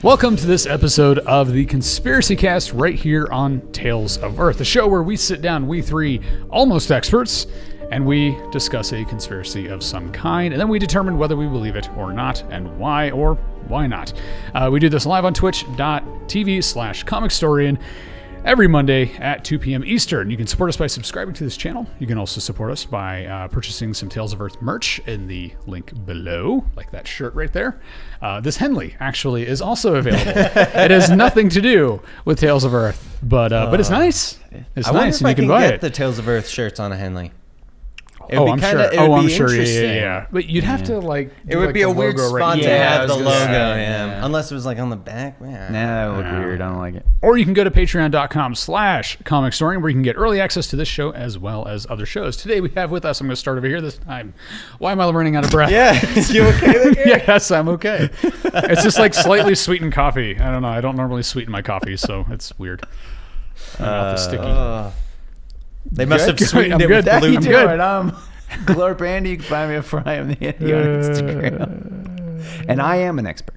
Welcome to this episode of the Conspiracy Cast right here on Tales of Earth, a show where we sit down, we three almost experts, and we discuss a conspiracy of some kind, and then we determine whether we believe it or not, and why or why not. We do this live on twitch.tv/comicstorian every Monday at 2 p.m. Eastern. You can support us by subscribing to this channel. You can also support us by purchasing some Tales of Earth merch in the link below, like that shirt right there. This Henley actually is also available. It has nothing to do with Tales of Earth, but it's nice. It's nice, and you can buy it. The Tales of Earth shirts on a Henley. I'm sure. Yeah. But you'd have to It would be a weird spot to have the logo. Yeah. Unless it was like on the back. Nah, that would look weird. I don't like it. Or you can go to patreon.com/comicstorian where you can get early access to this show as well as other shows. Today we have with us, I'm going to start over here this time. Why am I running out of breath? Yeah. You okay there? Yes, I'm okay. It's just like slightly sweetened coffee. I don't know. I don't normally sweeten my coffee, so it's weird. My mouth is sticky. They must have sweetened it with That blue. you do it. I'm Glorp Andy. You can find me at Fry on the Andy on Instagram. And I am an expert.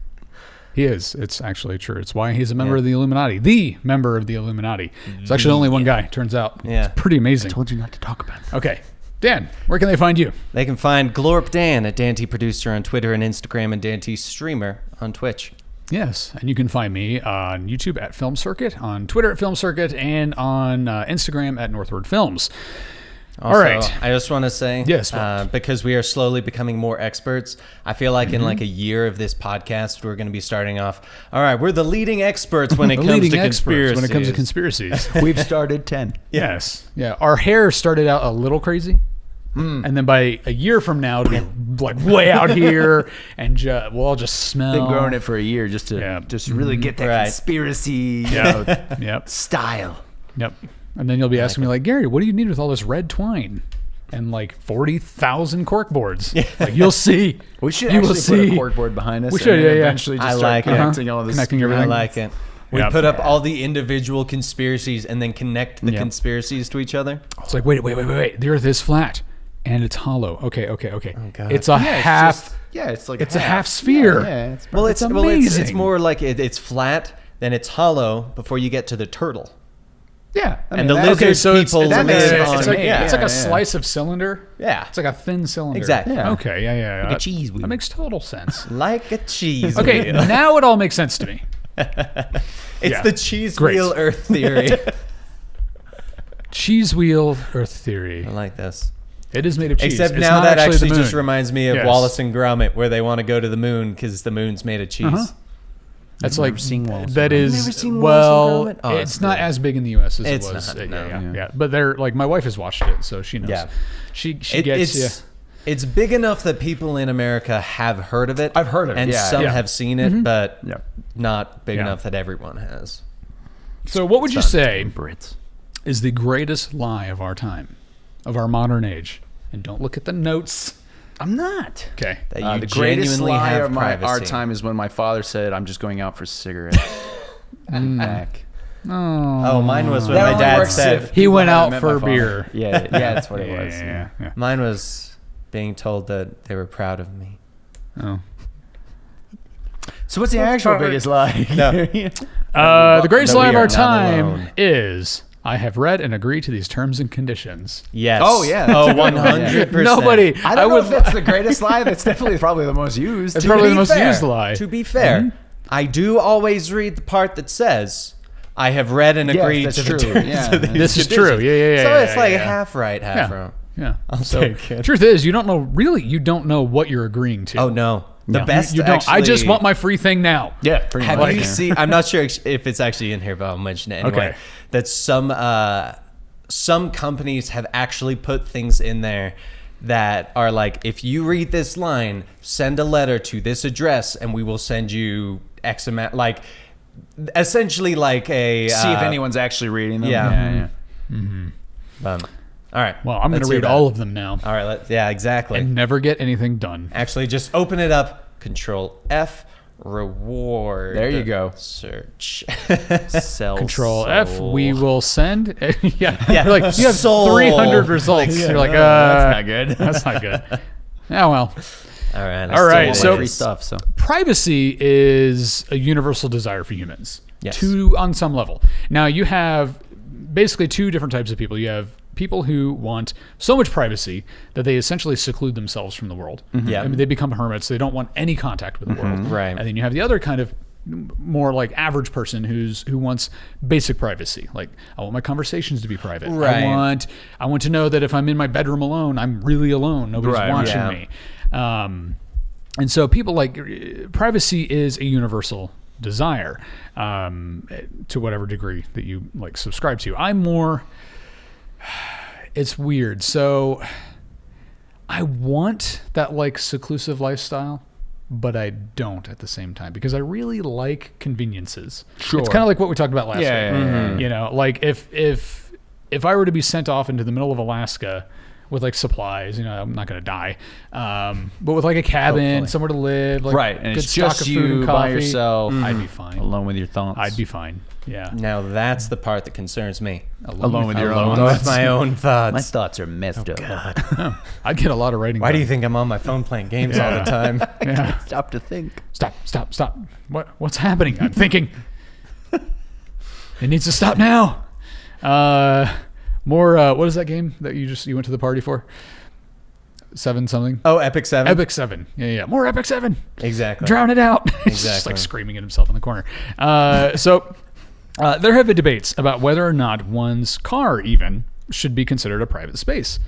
He is. It's actually true. It's why he's a member of the Illuminati. The member of the Illuminati. It's actually only one guy, turns out. Yeah. It's pretty amazing. I told you not to talk about it. Okay. Dan, where can they find you? They can find Glorp Dan at Dan T Producer on Twitter and Instagram, and Dan T Streamer on Twitch. Yes, and you can find me on YouTube at Film Circuit, on Twitter at Film Circuit, and on Instagram at Northward Films. Also, all right. I just want to say, yes, because we are slowly becoming more experts, I feel like in like a year of this podcast, we're going to be starting off, all right, we're the leading experts when it comes to conspiracies. We've started 10. Yes. Yeah. Our hair started out a little crazy. And then by a year from now, it'll be like way out here, and we'll all just smell. Been growing it for a year just to really get that conspiracy style. Yep. And then you'll be asking me like, Gary, what do you need with all this red twine and like 40,000 cork boards? Like, you'll see. We should you actually put a cork board behind us. We should. Yeah. Eventually, just start connecting all of this. Connecting everything. I like it. We put up all the individual conspiracies and then connect the conspiracies to each other. It's like, wait. The Earth is flat. And it's hollow. Okay. Oh, God. It's a half. It's like it's a half sphere. It's amazing. It's more like it's flat, then it's hollow before you get to the turtle. Yeah, and the lizard people live on. It's like a slice of cylinder. Yeah, it's like a thin cylinder. Exactly. Yeah. Okay. Yeah. Like a cheese wheel. That makes total sense. Like a cheese. Okay, wheel. now it all makes sense to me. It's the cheese wheel Earth theory. Cheese wheel Earth theory. I like this. It is made of cheese. Except it's now not that actually the just reminds me of Yes. Wallace and Gromit, where they want to go to the moon because the moon's made of cheese. That's I've like never seen Wallace that and is Never seen well. Wallace and Gromit? Oh, it's not as big in the U.S. as It's it was. not, no. Yeah. But they're like my wife has watched it, so she knows. Yeah. She gets. It's big enough that people in America have heard of it. I've heard of it, and some have seen it, but not big enough that everyone has. So, what would you say Brits is the greatest lie of our time, of our modern age? And don't look at the notes. I'm not. Okay. That you the greatest genuinely lie have of privacy. our time is when my father said, "I'm just going out for cigarettes." Back. Oh, mine was when That my only dad works said if He people went haven't out met for my father. beer. Yeah, that's what it was. Yeah. Mine was being told that they were proud of me. Oh. So what's the actual biggest lie? No. The greatest No, lie we of are our not time alone. is I have read and agree to these terms and conditions. Yes. Oh, yeah. Oh, 100%. Nobody. I don't know if that's the greatest lie. That's definitely probably the most used. It's probably the be most fair- used lie. To be fair, I do always read the part that says, I have read and agreed that's to the true. terms Yeah. of these This is conditions. true. Yeah. So it's like yeah. half right, half wrong. Yeah. So, take it. truth is, you don't know what you're agreeing to. Oh, no. The best You don't. I just actually- want my free thing now. Yeah, pretty Have much. you seen? I'm not sure if it's actually in here, but I'll mention it anyway. Okay. That some companies have actually put things in there that are like, if you read this line, send a letter to this address, and we will send you X amount. Like, essentially, like a See if anyone's actually reading them. Yeah. Yeah. All right. Well, I'm going to read all of them now All right. Yeah. Exactly. and never get anything done. Actually, just open it up. Control F. Reward. There you go. Search. Sell Control soul. F. We will send. Yeah. Yeah. You're like, you have Soul. 300 results. You're like, that's not good. That's not good. Yeah. Well. All right. All right, Want so- my free stuff. So Privacy is a universal desire for humans. Yes. On some level. Now you have basically two different types of people. You have people who want so much privacy that they essentially seclude themselves from the world. Yeah. I mean, they become hermits. They don't want any contact with the world. Right. And then you have the other kind of more like average person who wants basic privacy. Like, I want my conversations to be private. Right. I want to know that if I'm in my bedroom alone, I'm really alone. Nobody's Right, watching yeah. me. And so people like privacy is a universal desire to whatever degree that you like subscribe to. I'm more, it's weird. So I want that like seclusive lifestyle, but I don't at the same time because I really like conveniences. Sure. It's kind of like what we talked about last week. Yeah. You know, like if I were to be sent off into the middle of Alaska with like supplies, you know, I'm not going to die. But with like a cabin, Hopefully. somewhere to live, like right, and good it's stock just of food you and by coffee, yourself, I'd be fine. alone with your thoughts. I'd be fine. Yeah. Now that's the part that concerns me. alone with your Alone own with thoughts. my own My thoughts. thoughts are messed up. God. I'd get a lot of writing. Why do done. you think I'm on my phone playing games all the time? Yeah. Stop to think. Stop. What's happening? I'm thinking. It needs to stop now. What is that game that you went to the party for? 7 something? Oh, Epic 7? Epic 7. Yeah. More Epic 7. Exactly. Drown it out. He's just Exactly. like screaming at himself in the corner. So there have been debates about whether or not one's car even should be considered a private space,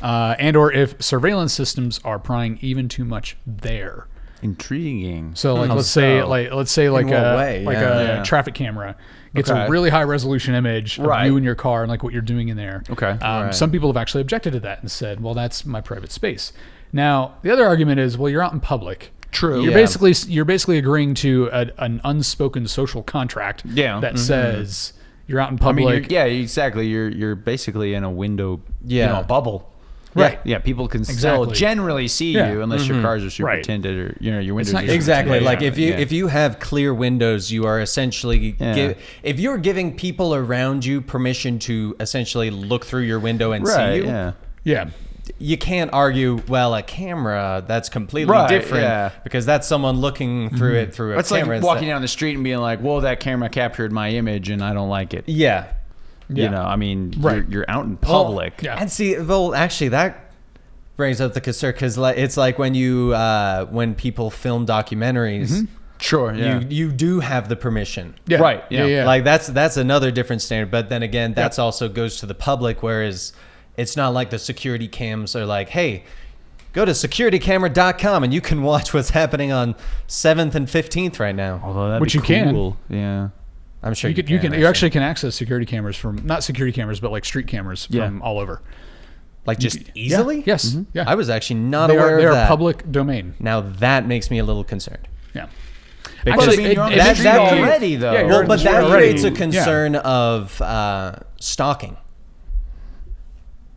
and or if surveillance systems are prying even too much there. Intriguing. So like How let's say so? like what a way? like Yeah. a traffic camera gets Okay. a really high resolution image of Right. you and your car and like what you're doing in there. Okay. Right. Some people have actually objected to that and said, well, that's my private space. Now the other argument is, well, you're out in public. True. You're Yeah. you're basically agreeing to an unspoken social contract Yeah. that says you're out in I mean, public. exactly. You're basically in a window, Yeah. a bubble. Right. Yeah, people can still Exactly. generally see Yeah. you unless your cars are super Right. tinted or your windows. not are your- super Exactly. tinted. Like Yeah. if you have clear windows, you are essentially Yeah. if you're giving people around you permission to essentially look through your window and right, see you, yeah. Yeah. you can't argue, well, a camera that's completely Right, different yeah. because that's someone looking through it through a It's camera. like walking down the street and being like, "Whoa, that camera captured my image and I don't like it." Yeah. Yeah. You know, I mean, Right. you're out in public. Yeah. And see, well, actually, that brings up the concern because it's like when you when people film documentaries, Sure, yeah. you do have the permission. Yeah. Right, yeah. Like that's another different standard. But then again, that's also goes to the public, whereas it's not like the security cams are like, hey, go to securitycamera.com and you can watch what's happening on 7th and 15th right now. Although that'd Which be you can. cool. Yeah. I'm sure You actually can access security cameras from, not security cameras, but like street cameras Yeah. from all over. like just Yeah. easily. Yes. Yeah. I was actually not they aware are, they of are that. public domain. Now that makes me a little concerned. Yeah. Because Actually, I mean, you're on it- the it- street that- already, though. Yeah, you're Well, on but the that street already. creates a Yeah. concern of stalking.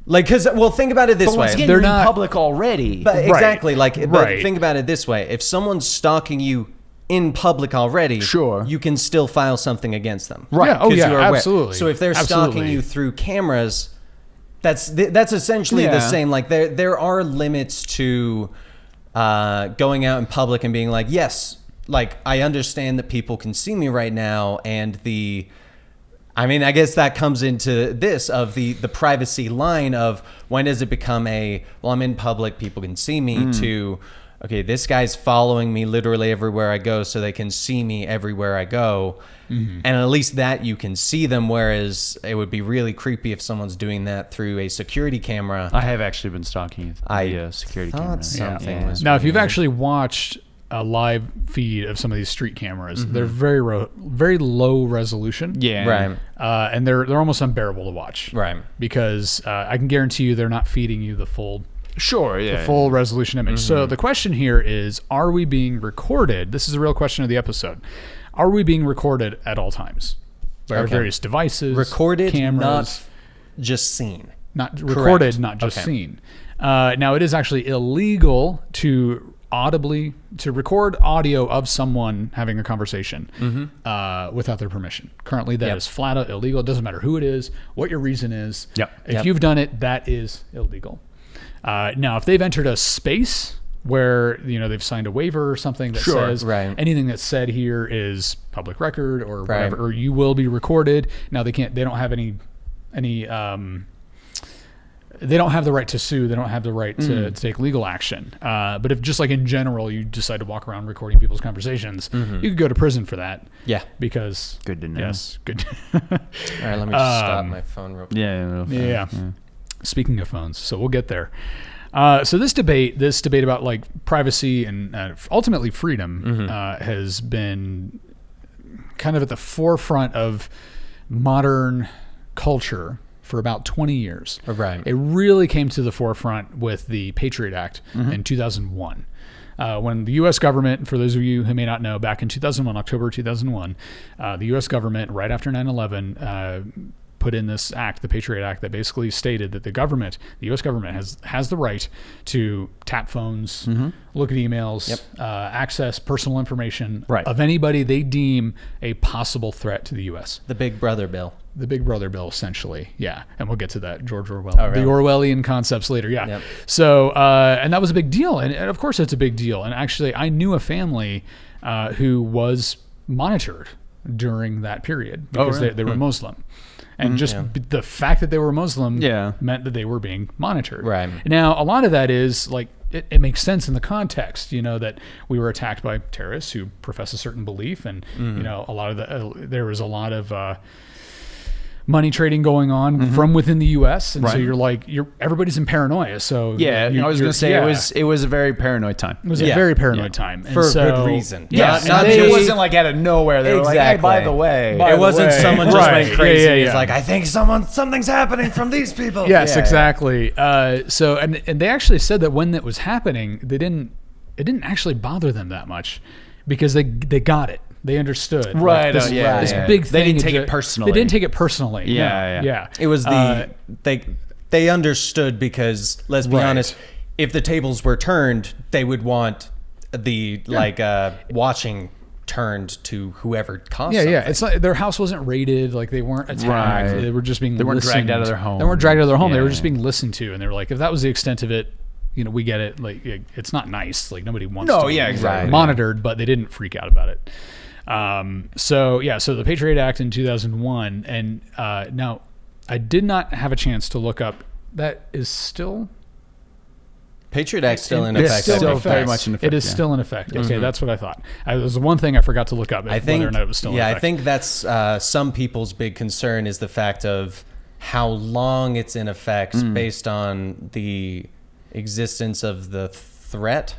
Like, because think about it this But once way. again, They're you're not- in public already. But exactly, like, but Right. think about it this way: if someone's stalking you in public already, Sure. you can still file something against them, Right. Yeah, oh, 'Cause yeah, you are aware. absolutely. So if they're stalking Absolutely. you through cameras, that's essentially the Yeah. same. Like there are limits to going out in public and being like, yes, like I understand that people can see me right now, and I mean, I guess that comes into this of the privacy line of when does it become well, I'm in public, people can see me, to, okay, this guy's following me literally everywhere I go so they can see me everywhere I go. And at least that you can see them, whereas it would be really creepy if someone's doing that through a security camera. I have actually been stalking the security thought camera. something was Now, if you've weird. actually watched a live feed of some of these street cameras, they're very low resolution. Yeah. Right. And they're almost unbearable to watch. Right. Because I can guarantee you they're not feeding you the full Sure, yeah. full resolution image. So the question here is, are we being recorded? This is the real question of the episode. Are we being recorded at all times by our Okay. various devices, Recorded, cameras, not just seen. not recorded, not just Okay. seen. Now, it is actually illegal to record audio of someone having a conversation without their permission. Currently, that is flat out illegal. It doesn't matter who it is, what your reason is. Yep. If you've done it, that is illegal. Now, if they've entered a space where they've signed a waiver or something that says anything that's said here is public record or whatever, or you will be recorded. Now they don't have any they don't have the right to sue. They don't have the right to take legal action. But if just like in general, you decide to walk around recording people's conversations, you could go to prison for that. Yeah. Because good to know. Yes. Good. All right. Let me just stop my phone real quick. Yeah. Speaking of phones, so we'll get there. So this debate about like privacy and ultimately freedom has been kind of at the forefront of modern culture for about 20 years. Right. It really came to the forefront with the Patriot Act in 2001. When the U.S. government, for those of you who may not know, back in 2001, October 2001, the U.S. government, right after 9/11, put in this act, the Patriot Act, that basically stated that the U.S. government has the right to tap phones, look at emails, access personal information of anybody they deem a possible threat to the U.S. The Big Brother bill. The Big Brother bill, essentially. Yeah. And we'll get to that, George Orwell. Oh, really? The Orwellian concepts later. Yeah. Yep. So, and that was a big deal. And of course it's a big deal. And actually I knew a family who was monitored during that period because they were Muslim. And just the fact that they were Muslim meant that they were being monitored. Right. Now, a lot of that is like, it makes sense in the context, that we were attacked by terrorists who profess a certain belief. And, a lot of there was a lot of money trading going on from within the U.S. And so you're like, everybody's in paranoia. So I was going to say it was a very paranoid time. It was a very paranoid time. And for so, good reason. Yes. It wasn't like out of nowhere. They were like, hey, by the way. It wasn't someone just went crazy. Yeah. He's like, I think something's happening from these people. Yes, exactly. So, and they actually said that when that was happening, it didn't actually bother them that much because they got it. They understood. Right. Like this big thing. They didn't take it personally. They didn't take it personally. Yeah. It was they understood because, let's be honest, if the tables were turned, they would want the watching turned to whoever caused something. It's like their house wasn't raided. Like they weren't attacked. They were just being They weren't dragged out of their home. They weren't dragged out of their home. They were just being listened to. And they were like, if that was the extent of it, we get it. Like it's not nice. Like nobody wants to be monitored, but they didn't freak out about it. So the Patriot Act in 2001, and now I did not have a chance to look up. That is still Patriot Act still in effect. Still very much in effect. It is still in effect. Okay, that's what I thought. It was the one thing I forgot to look up. Whether or not it was still in effect. I think that's some people's big concern is the fact of how long it's in effect based on the existence of the threat.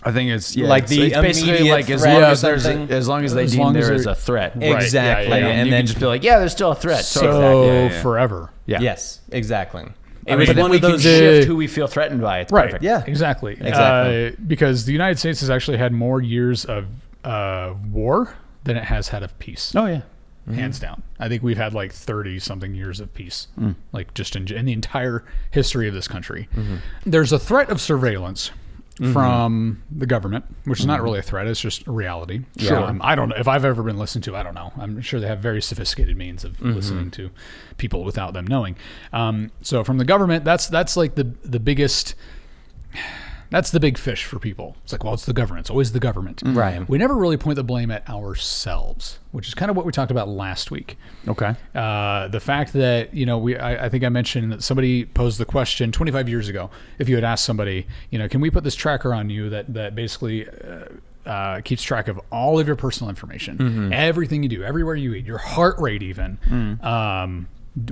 I think it's the it's basically like as long as they deem there is a threat. Exactly. And then just be like, there's still a threat. So forever. Yeah. Yes, exactly. It was one of those shift who we feel threatened by. It's perfect. Yeah, exactly. Because the United States has actually had more years of war than it has had of peace. Oh yeah. Hands down. I think we've had like 30 something years of peace, like just in the entire history of this country. There's a threat of surveillance from the government, which is not really a threat. It's just a reality. Sure. I don't know if I've ever been listened to. I don't know. I'm sure they have very sophisticated means of listening to people without them knowing. So from the government, that's like the biggest. That's the big fish for people. It's like, well, it's the government. It's always the government. Right. We never really point the blame at ourselves, which is kind of what we talked about last week. Okay. The fact that, I think I mentioned that somebody posed the question 25 years ago, if you had asked somebody, can we put this tracker on you that basically keeps track of all of your personal information, everything you do, everywhere you eat, your heart rate even,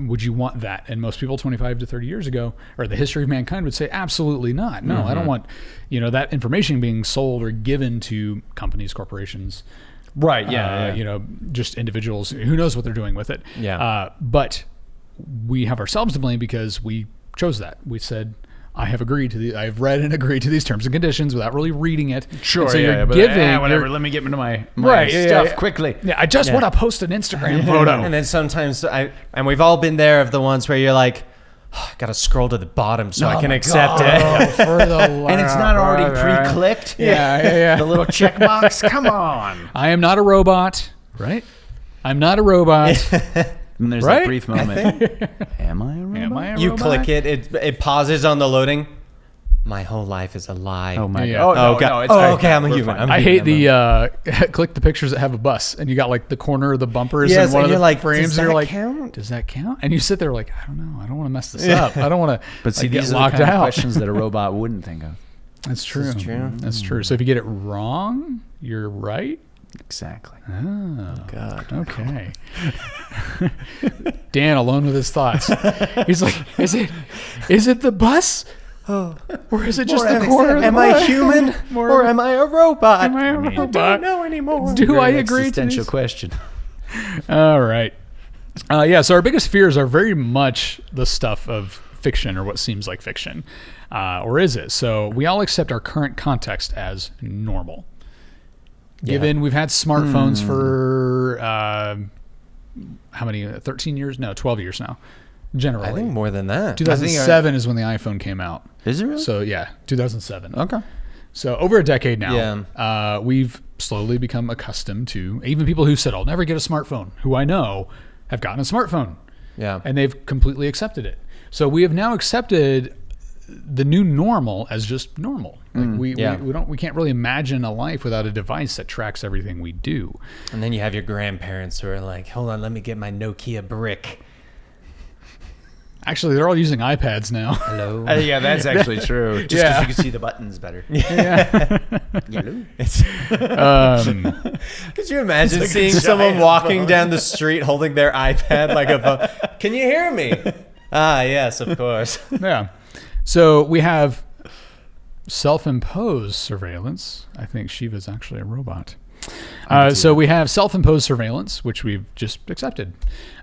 would you want that? And most people 25 to 30 years ago, or the history of mankind, would say absolutely not. No, I don't want that information being sold or given to companies, corporations, right? Yeah. Just individuals. Who knows what they're doing with it? Yeah. But we have ourselves to blame because we chose that. We said, I've read and agreed to these terms and conditions without really reading it. Sure. And so you're giving whatever. Let me get into my stuff quickly. Yeah. I just want to post an Instagram photo. And then sometimes and we've all been there of the ones where you're like, I got to scroll to the bottom so I can accept it. For the and it's not already pre-clicked. Yeah. The little checkbox. Come on. I am not a robot. Right. I'm not a robot. And there's that brief moment. Am I a robot? You click it. It pauses on the loading. my whole life is a lie. Oh my Yeah. god. Oh, God. No, it's Oh, fine. okay, I'm a We're human. fine. I hate the click the pictures that have a bus, and you got like the corner of the bumpers Yes, and one and of you're the like, frames. does and you're that like, count? does that count? And you sit there like, I don't know. I don't want to mess this up. I don't want to. But see, get these are the locked kind of out. questions that a robot wouldn't think of. That's true. is true. That's true. So if you get it wrong, you're right. Exactly. Oh, God. okay. Dan alone with his thoughts. He's like, is it the bus? Or is it just the corner of the Am I bus? human or am I a robot? Am I a mean, robot? don't know anymore. Do I Very agree to existential these? question. All right. Yeah, so our biggest fears are very much the stuff of fiction or what seems like fiction. Or is it? So we all accept our current context as normal. Given we've had smartphones for how many? 13 years? No, 12 years now. Generally. I think more than that. 2007 is when the iPhone came out. Is it really? So yeah, 2007. Okay. So over a decade now, Yeah. we've slowly become accustomed to, even people who said, I'll never get a smartphone, who I know have gotten a smartphone. Yeah. And they've completely accepted it. So we have now accepted the new normal as just normal. Like we can't really imagine a life without a device that tracks everything we do. And then you have your grandparents who are like, hold on, let me get my Nokia brick. Actually, they're all using iPads now. Hello. Yeah, that's actually true. Just because Yeah. you can see the buttons better. Yellow. Could you imagine seeing someone walking down the street holding their iPad like a phone? Can you hear me? Ah, yes, of course. Yeah. So we have self-imposed surveillance. I think Shiva's actually a robot. So we have self-imposed surveillance, which we've just accepted.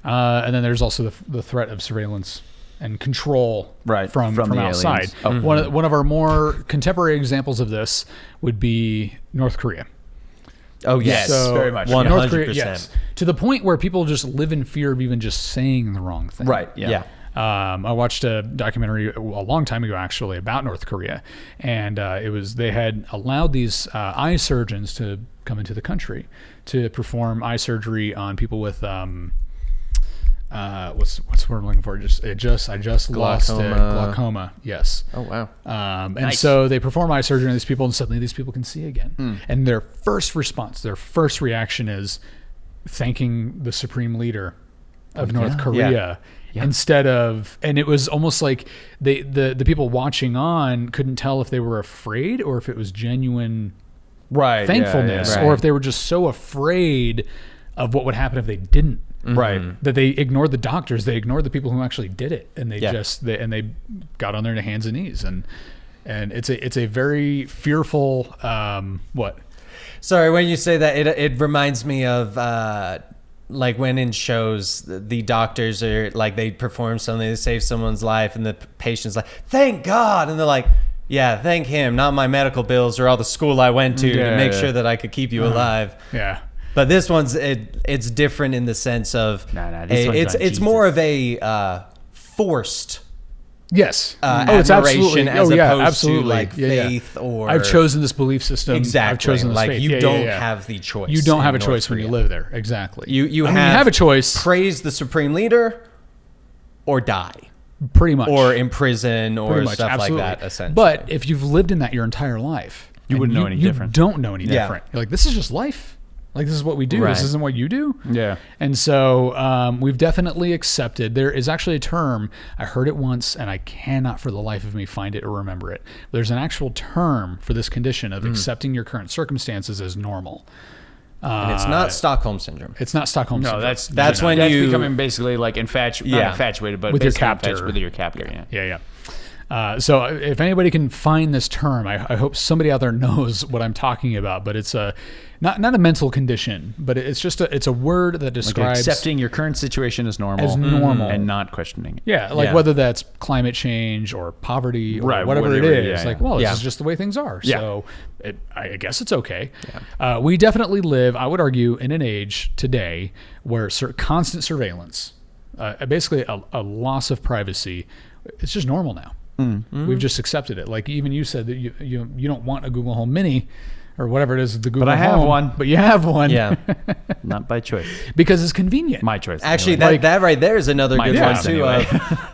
And then there's also the threat of surveillance and control from the outside. aliens. One of our more contemporary examples of this would be North Korea. Oh, yes. So very much. North Korea, 100%. yes. To the point where people just live in fear of even just saying the wrong thing. Right. Yeah. I watched a documentary a long time ago, actually, about North Korea, and they had allowed these eye surgeons to come into the country to perform eye surgery on people with what's the word I'm looking for? I just lost it. Glaucoma. Yes. Oh, wow. And so they perform eye surgery on these people, and suddenly these people can see again. And their first response, their first reaction is thanking the supreme leader of North Korea. Yeah. Instead of, and it was almost like the people watching on couldn't tell if they were afraid or if it was genuine thankfulness, or if they were just so afraid of what would happen if they didn't. That they ignored the doctors, they ignored the people who actually did it, and they they got on their hands and knees, and it's a very fearful what. Sorry, when you say that, it reminds me of like when in shows the doctors are like, they perform something to save someone's life, and the patient's like, thank God, and they're like, yeah, thank him, not my medical bills or all the school I went to make sure that I could keep you alive. Yeah. But this one's it's different in the sense of it's more of a forced Yes. it's absolutely. as opposed absolutely. to like faith or I've chosen this belief system. Exactly. I've chosen this like faith. you don't have the choice. You don't have a in choice North when you Korea. live there. Exactly. You I mean, you have a choice. Praise the supreme leader or die. Pretty much. Or imprison or Pretty much, stuff absolutely. like that, essentially. But if you've lived in that your entire life, You wouldn't know any different. You don't know any different. You're like, this is just life. Like, this is what we do. Right. This isn't what you do. Yeah. And so we've definitely accepted. There is actually a term. I heard it once, and I cannot for the life of me find it or remember it. There's an actual term for this condition of accepting your current circumstances as normal. And it's not Stockholm syndrome. It's not Stockholm syndrome. That's when that's you becoming basically like not infatuated, but with your basically captor. with your captor. Yeah. So if anybody can find this term, I hope somebody out there knows what I'm talking about. But it's not a mental condition, but it's just a word that describes accepting your current situation as normal, and not questioning it. Yeah, like whether that's climate change or poverty or whatever it is. This is just the way things are. Yeah. So I guess it's okay. Yeah. We definitely live, I would argue, in an age today where constant surveillance, basically a loss of privacy, it's just normal now. We've just accepted it. Like even you said that you don't want a Google Home Mini or whatever it is, the Google Home. But I have one. But you have one. Yeah. Not by choice. Because it's convenient. My choice. Actually, anyway. that right there is another good one choice too. anyway.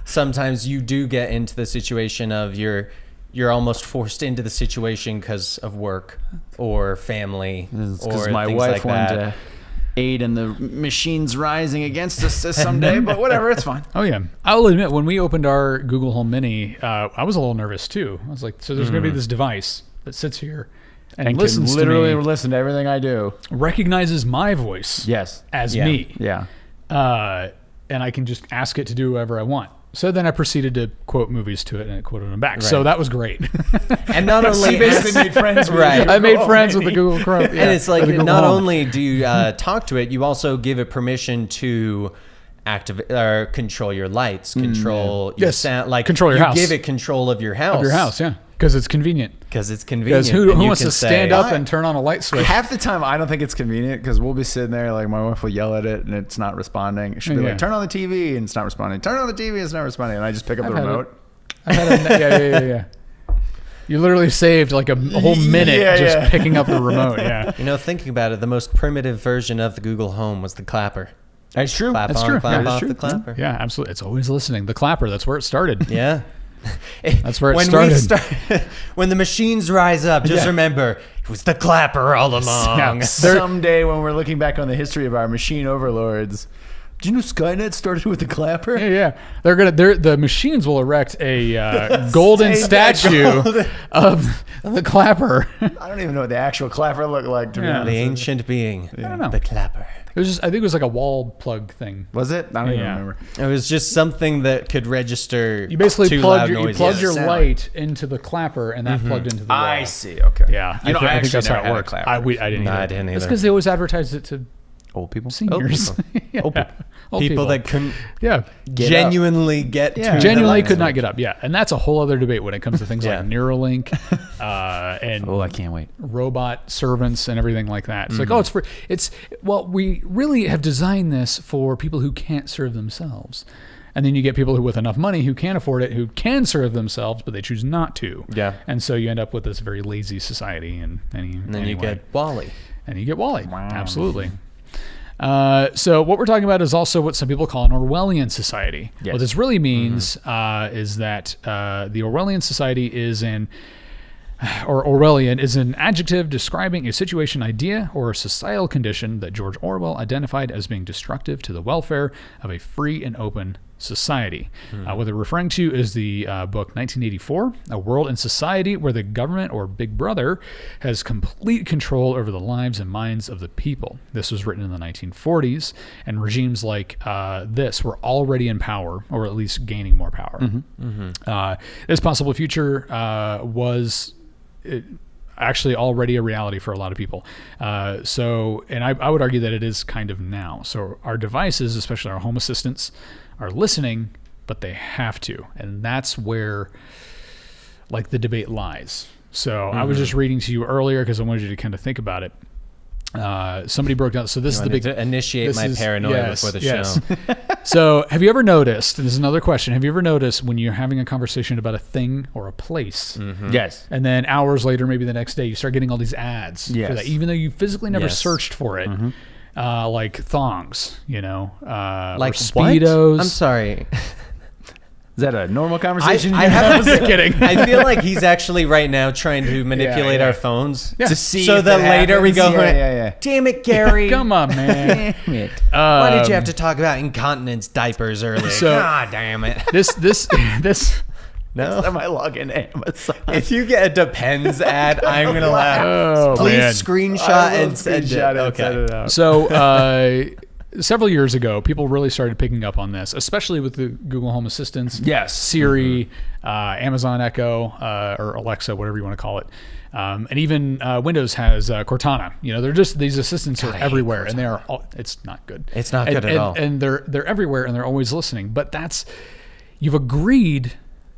Sometimes you do get into the situation of you're you're almost forced into the situation because of work or family Because or my things wife like wanted that. to aid in the machines rising against us someday, but whatever, it's fine. Oh yeah, I'll admit when we opened our Google Home Mini, I was a little nervous too. I was like, so there's going to be this device that sits here and listens can literally to me, listen to everything I do. recognizes my voice Yes. as Yeah. me, Yeah. and I can just ask it to do whatever I want. So then I proceeded to quote movies to it, and it quoted them back. So Right. that was great. And not only made friends with Right. I made friends with the Google Chrome. Yeah, and it's like with the Google not Home. only do you talk to it, you also give it permission to activate or control your lights, control your Yes. sound, like Control your you house. give it control of your house, Of your house, yeah, because it's convenient. because it's convenient. Because who and you wants can to stand say, up and turn on a light switch? Half the time, I don't think it's convenient because we'll be sitting there, like my wife will yell at it and it's not responding. She'll be Yeah. like, "Turn on the TV," and it's not responding. Turn on the TV, it's not responding, and I just pick up I've the had remote. I had yeah. You literally saved like a whole minute Yeah, just yeah. picking up the remote. Yeah, You know, thinking about it, the most primitive version of the Google Home was the clapper. That's true. Clap That's on, true. clap Yeah, off true. the clapper. yeah, absolutely. It's always listening. The clapper. That's where it started. Yeah. That's where it when started. when the machines rise up, just Yeah. remember it was the clapper all along. Yeah. Someday when we're looking back on the history of our machine overlords, do you know Skynet started with the clapper? Yeah. The machines will erect a golden Save that statue gold. of the clapper. I don't even know what the actual clapper looked like, to be Yeah. honest. The ancient being, don't know. the clapper. It was just, I think it was like a wall plug thing. Was it? I don't even Yeah. remember. It was just something that could register. You basically two plugged loud your, you noises. plugged your Sound. light into the clapper, and that plugged into the wall. I see. Okay. Yeah, You know, I I think actually that's how never it had a works. clapper. I didn't No, either. I didn't That's either. because they always advertised it to Old people. seniors. Yeah. Old people. Old people that couldn't yeah. genuinely get Yeah. to Genuinely the could light not get up. Yeah, and that's a whole other debate when it comes to things Yeah. like Neuralink and Oh, I can't wait. robot servants and everything like that. It's like, oh, well, we really have designed this for people who can't serve themselves. And then you get people who with enough money who can afford it, who can serve themselves, but they choose not to. Yeah. And so you end up with this very lazy society. And And then you get Wally. And you get Wally. Absolutely. So what we're talking about is also what some people call an Orwellian society. Yes. What this really means is that the Orwellian society is Orwellian is an adjective describing a situation, idea, or a societal condition that George Orwell identified as being destructive to the welfare of a free and open society. What they're referring to is the book 1984, A World and Society Where the Government or Big Brother has complete control over the lives and minds of the people. This was written in the 1940s, and regimes like this were already in power, or at least gaining more power. This possible future was actually already a reality for a lot of people. And I would argue that it is kind of now. So our devices, especially our home assistants, are listening, but they have to. And that's where like the debate lies. So I was just reading to you earlier because I wanted you to kind of think about it. Somebody broke down. So this is the big to initiate my paranoia before the show. So have you ever noticed, and this is another question, have you ever noticed when you're having a conversation about a thing or a place, Yes. and then hours later, maybe the next day, you start getting all these ads for Yes. that, even though you physically never Yes. searched for it, like thongs, Like or what? Speedos. I'm sorry. Is that a normal conversation? I have Just kidding. I feel like he's actually right now trying to manipulate yeah. our phones to see so if that it later we happens. go, Yeah. damn it, Gary. Come on, man. Damn it. Why did you have to talk about incontinence diapers earlier? So- God damn it. This No. Am I logging Amazon? If you get a Depends ad, I'm going to laugh. Oh, Please man. screenshot and send it. Okay. So several years ago, people really started picking up on this, especially with the Google Home Assistants. Yes. Siri, Amazon Echo, or Alexa, whatever you want to call it. And even Windows has Cortana. They're just, these assistants are everywhere, and they are all, it's not good. It's not good at all. And they're everywhere, and they're always listening. But you've agreed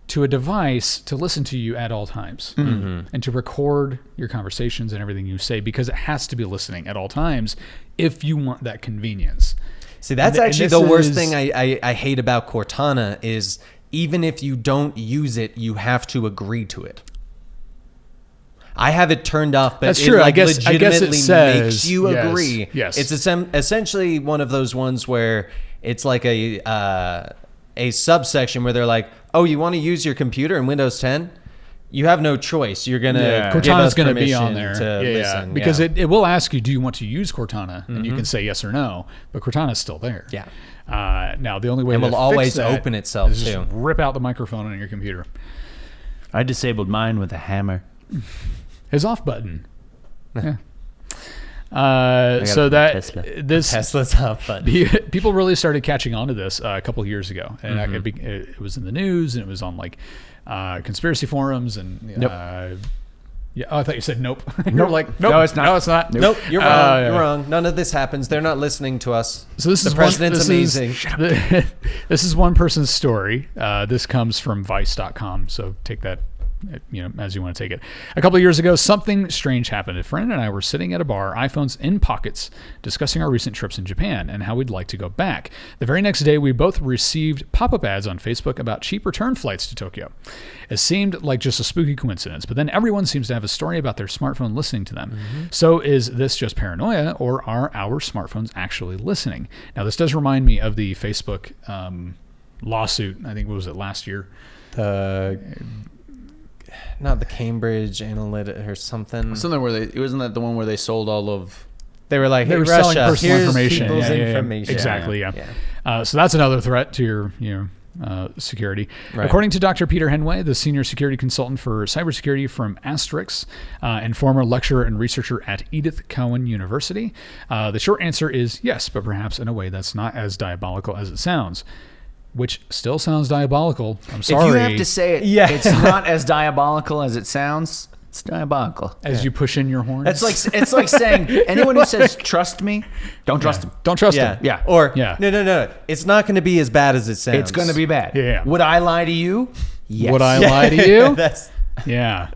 to a device to listen to you at all times and to record your conversations and everything you say, because it has to be listening at all times if you want that convenience. See, that's And actually this the worst is- thing I hate about Cortana is even if you don't use it, you have to agree to it. I have it turned off, but That's it true. I like guess it legitimately says- makes you yes, agree. yes. It's essentially one of those ones where it's like a subsection where they're like, oh, you want to use your computer in Windows 10? you have no choice. You're gonna give Cortana's us going to be permission on there. to listen. Because it will ask you, do you want to use Cortana? And you can say yes or no, but Cortana's still there. Yeah. Now, the only way And to will fix always that open itself, is too. just rip out the microphone on your computer. I disabled mine with a hammer. His off button. Yeah. got it So from that Tesla. this Tesla's off button. people really started catching on to this a couple of years ago, and it was in the news, and it was on like conspiracy forums, and yeah. Oh, I thought you said nope. You're like, nope. No, it's not. No, it's not. Nope, you're wrong. You're wrong. None of this happens. They're not listening to us. So this the is president's amazing. This is one person's story. This comes from Vice.com, so take that, as you want to take it. A couple of years ago, something strange happened. A friend and I were sitting at a bar, iPhones in pockets, discussing our recent trips in Japan and how we'd like to go back. The very next day, we both received pop-up ads on Facebook about cheap return flights to Tokyo. It seemed like just a spooky coincidence, but then everyone seems to have a story about their smartphone listening to them. So is this just paranoia, or are our smartphones actually listening? Now, this does remind me of the Facebook lawsuit. I think, what was it, last year? Not the Cambridge Analytica or something. Something where wasn't that the one where they sold all of? They were like, They hey, were selling Russia, personal here's information. people's Yeah. information. Exactly, yeah. So that's another threat to your security. Right. According to Dr. Peter Henway, the senior security consultant for cybersecurity from Asterix and former lecturer and researcher at Edith Cowan University, the short answer is yes, but perhaps in a way that's not as diabolical as it sounds. Which still sounds diabolical. I'm sorry. If you have to say it, Yeah. it's not as diabolical as it sounds. It's diabolical. As you push in your horns. It's like saying anyone who says trust me, don't trust him. Don't trust Yeah. him. Yeah. Or, Yeah. no. It's not going to be as bad as it sounds. It's going to be bad. Yeah. Would I lie to you? Yes. Would I lie to you? That's Yeah.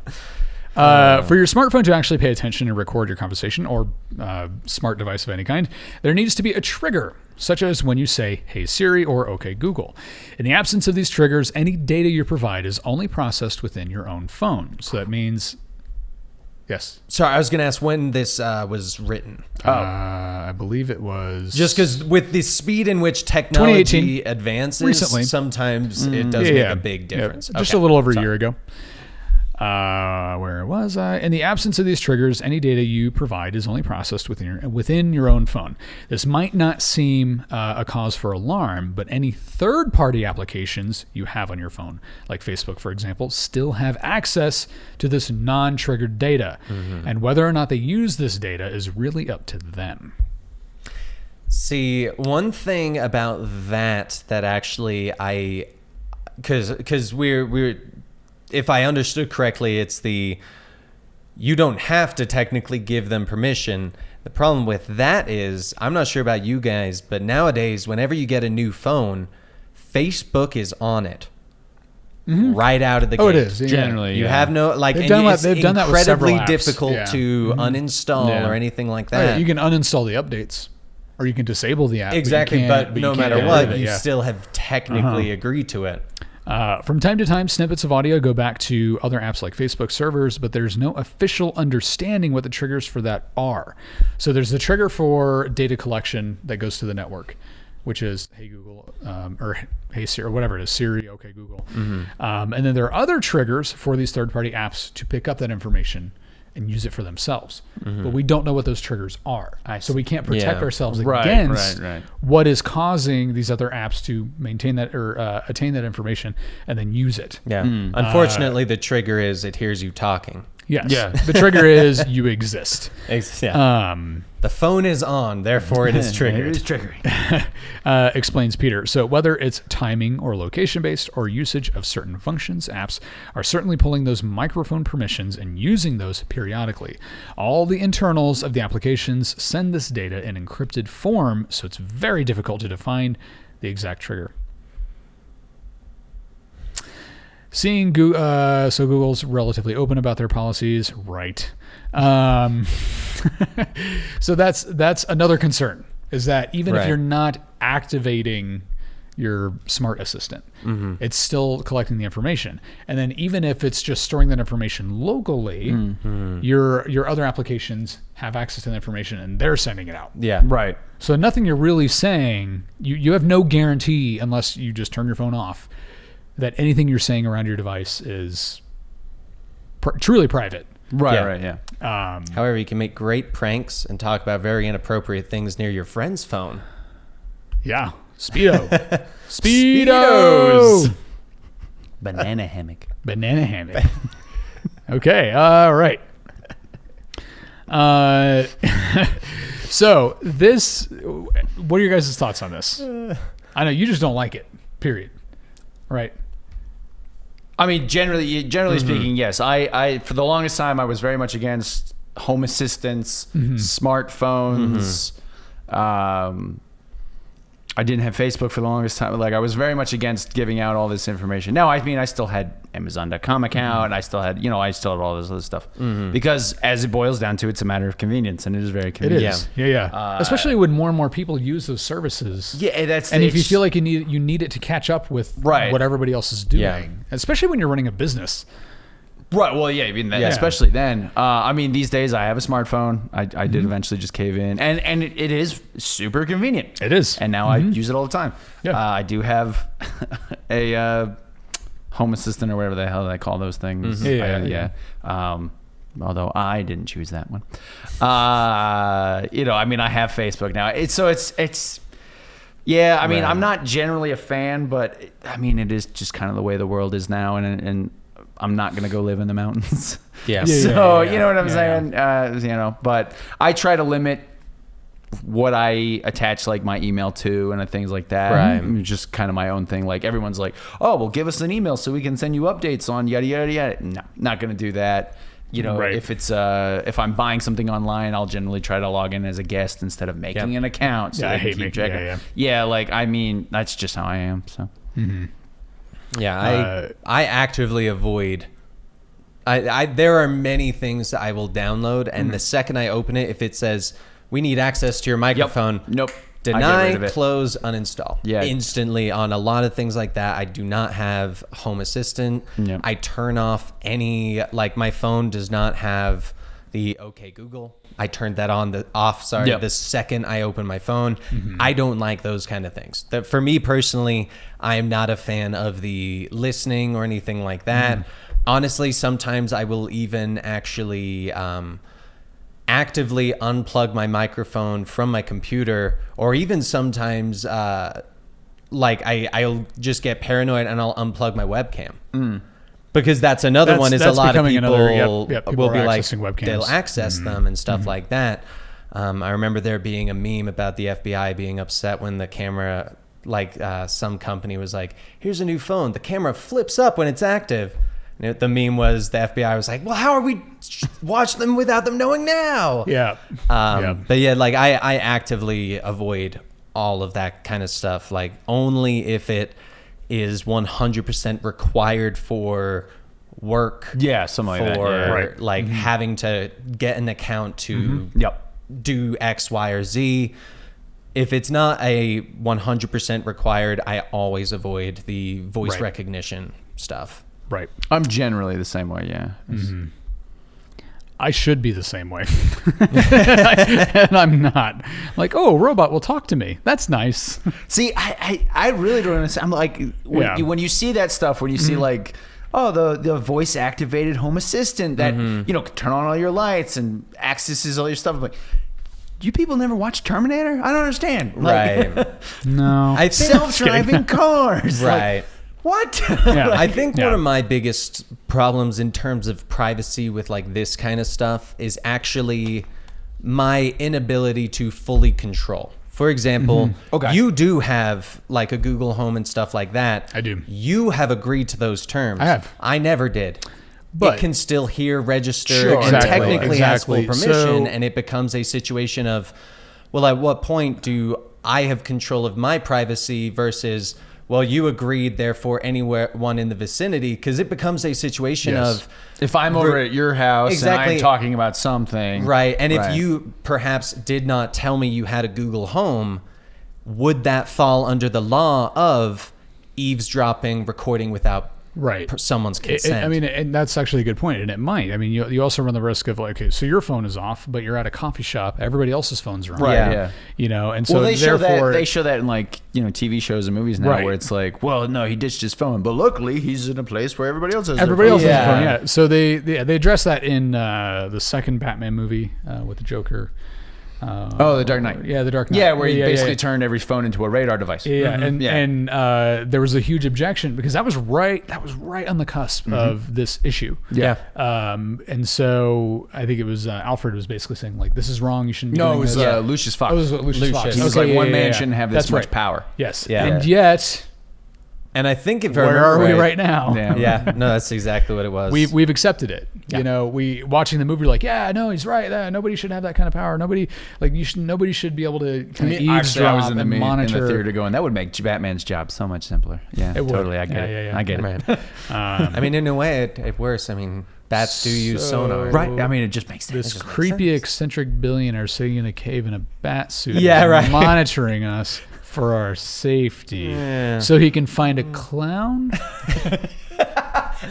For your smartphone to actually pay attention and record your conversation, or smart device of any kind, there needs to be a trigger, such as when you say, "Hey Siri" or "Okay Google." In the absence of these triggers, any data you provide is only processed within your own phone. So that means, yes. Sorry, I was going to ask when this was written. I believe it was Just because with the speed in which technology 2018. advances, Recently. sometimes it does make a big difference. Just Okay. a little over a year ago. Where was I? In the absence of these triggers, any data you provide is only processed within your own phone. This might not seem a cause for alarm, but any third-party applications you have on your phone, like Facebook, for example, still have access to this non-triggered data. And whether or not they use this data is really up to them. See, one thing about that actually because we're if I understood correctly, it's you don't have to technically give them permission. The problem with that is, I'm not sure about you guys, but nowadays, whenever you get a new phone, Facebook is on it. Right out of the gate. Oh, it is. Yeah. Generally, You yeah. have no, like, They've and done it's that- they've done that with several incredibly apps. difficult Yeah. to uninstall Yeah. or anything like Right, that. you can uninstall the updates, or you can disable the app. Exactly, but no you can't matter get rid what, of it, you yeah. still have technically agreed to it. From time to time, snippets of audio go back to other apps like Facebook servers, but there's no official understanding what the triggers for that are. So there's the trigger for data collection that goes to the network, which is Hey Google, or Hey Siri, or whatever it is, Siri, Okay Google. And then there are other triggers for these third-party apps to pick up that information and use it for themselves. But we don't know what those triggers are. So we can't protect ourselves against what is causing these other apps to maintain that or attain that information and then use it. Yeah. Unfortunately, the trigger is it hears you talking. Yes. Yeah. The trigger is you exist. Yeah. The phone is on, therefore it is triggered. It is triggering. Explains Peter. So whether it's timing or location-based or usage of certain functions, apps are certainly pulling those microphone permissions and using those periodically. All the internals of the applications send this data in encrypted form, so it's very difficult to define the exact trigger. So Google's relatively open about their policies, right? So that's another concern, is that even if you're not activating your smart assistant, it's still collecting the information. And then even if it's just storing that information locally, your other applications have access to the information and they're sending it out. Yeah. Right. So nothing you're really saying, you have no guarantee, unless you just turn your phone off, that anything you're saying around your device is truly private. Right, yeah. However, you can make great pranks and talk about very inappropriate things near your friend's phone. Yeah. Speedo. Speedos. Banana hammock. Banana hammock. Okay. All right. So this, what are your guys' thoughts on this? I know you just don't like it, period. Right. I mean, generally speaking, yes. I for the longest time, I was very much against home assistants, smartphones. I didn't have Facebook for the longest time. Like, I was very much against giving out all this information. Now, I mean, I still had Amazon.com account. And I still had, I still had all this other stuff. Because as it boils down to, it's a matter of convenience, and it is very It convenient. is. Yeah. Especially when more and more people use those services. Yeah, and if you feel like you need it to catch up with what everybody else is doing, especially when you're running a business. Right. Well, yeah. I mean, especially then. I mean, these days I have a smartphone. I did eventually just cave in, and it is super convenient. It is, and now I use it all the time. Yeah. I do have a home assistant or whatever the hell they call those things. Yeah. Although I didn't choose that one. I mean, I have Facebook now. It's. Yeah, I mean, I'm not generally a fan, but I mean, it is just kind of the way the world is now, and I'm not going to go live in the mountains. Yeah. So, you know what I'm saying? But I try to limit what I attach like my email to and things like that. Right. Just kind of my own thing. Like, everyone's like, oh, well, give us an email so we can send you updates on yada, yada, yada. No, not going to do that. If it's if I'm buying something online, I'll generally try to log in as a guest instead of making an account. So I hate making checking. Yeah, like, I mean, that's just how I am. So. Yeah, I actively avoid. There are many things that I will download, and the second I open it, if it says we need access to your microphone, nope, deny, close, uninstall. Yeah, instantly on a lot of things like that. I do not have Home Assistant. Yep. I turn off any, like, my phone does not have the OK Google. I turned that on the second I open my phone. I don't like those kind of things. That, for me personally, I am not a fan of the listening or anything like that. Honestly, sometimes I will even actually actively unplug my microphone from my computer, or even sometimes I'll just get paranoid and I'll unplug my webcam. Because that's another one, is a lot of people will be like, they'll access them and stuff like that. I remember there being a meme about the FBI being upset when the camera, some company was like, here's a new phone, the camera flips up when it's active. And the meme was, the FBI was like, well, how are we watch them without them knowing now? Yeah. But yeah, like, I actively avoid all of that kind of stuff. Like, only if it is 100% required for work. Yeah, something like that. Yeah. Right. Like, having to get an account to do X, Y, or Z. If it's not a 100% required, I always avoid the voice recognition stuff. Right. I'm generally the same way, yeah. I should be the same way. And I'm not. Like, oh, a robot will talk to me. That's nice. See, I really don't understand. I'm like, when you see that stuff, when you see like, oh, the voice activated home assistant that, can turn on all your lights and accesses all your stuff. I'm like, you people never watch Terminator? I don't understand. Right. No. I think self-driving cars. Right. Like, what? Yeah. I think one of my biggest problems in terms of privacy with like this kind of stuff is actually my inability to fully control. For example, you do have like a Google Home and stuff like that. I do. You have agreed to those terms. I have. I never did. But it can still hear, register, Sure, and exactly, technically has full exactly. permission, So- and it becomes a situation of, well, at what point do I have control of my privacy versus, well, you agreed, therefore anyone in the vicinity, because it becomes a situation of, if I'm over at your house Exactly. and I'm talking about something. right, and if you perhaps did not tell me you had a Google Home, would that fall under the law of eavesdropping, recording without Right. someone's consent. I mean, and that's actually a good point, and it might. I mean, you also run the risk of like, okay, so your phone is off, but you're at a coffee shop. Everybody else's phones are on. Right. Yeah. You know, and so they therefore show that in like TV shows and movies now, Right. where it's like, well, no, he ditched his phone, but luckily he's in a place where everybody else has everybody else their has phone. a phone. Yeah. So they address that in the second Batman movie with the Joker. The Dark Knight. Yeah, the Dark Knight. Yeah, where he basically turned every phone into a radar device. Yeah, Mm-hmm. and there was a huge objection because that was right on the cusp of this issue. Yeah. And so I think it was Alfred was basically saying like, this is wrong. You shouldn't. Be No, doing it was this. Lucius Fox. Oh, it was Lucius Fox. He was Okay, like, one man yeah. shouldn't have this That's much right. power. Yes. Yeah. And yet, and I think if I where remember are we right now? Yeah. Yeah, no, that's exactly what it was. We've accepted it. Yeah. You know, we watching the movie, we're like, yeah, no, he's right. Nobody should have that kind of power. Nobody should be able to kind of Actually, I eavesdrop was in and the monitor. theater going, that would make Batman's job so much simpler. Yeah, It would. totally. I get Yeah, it. yeah, yeah. I get it. Right. I mean, in a way, it works. I mean, bats do use sonar. Right. I mean, it just makes sense. This creepy eccentric billionaire sitting in a cave in a bat suit, Yeah, is right. monitoring us for our safety, Yeah. so he can find a clown.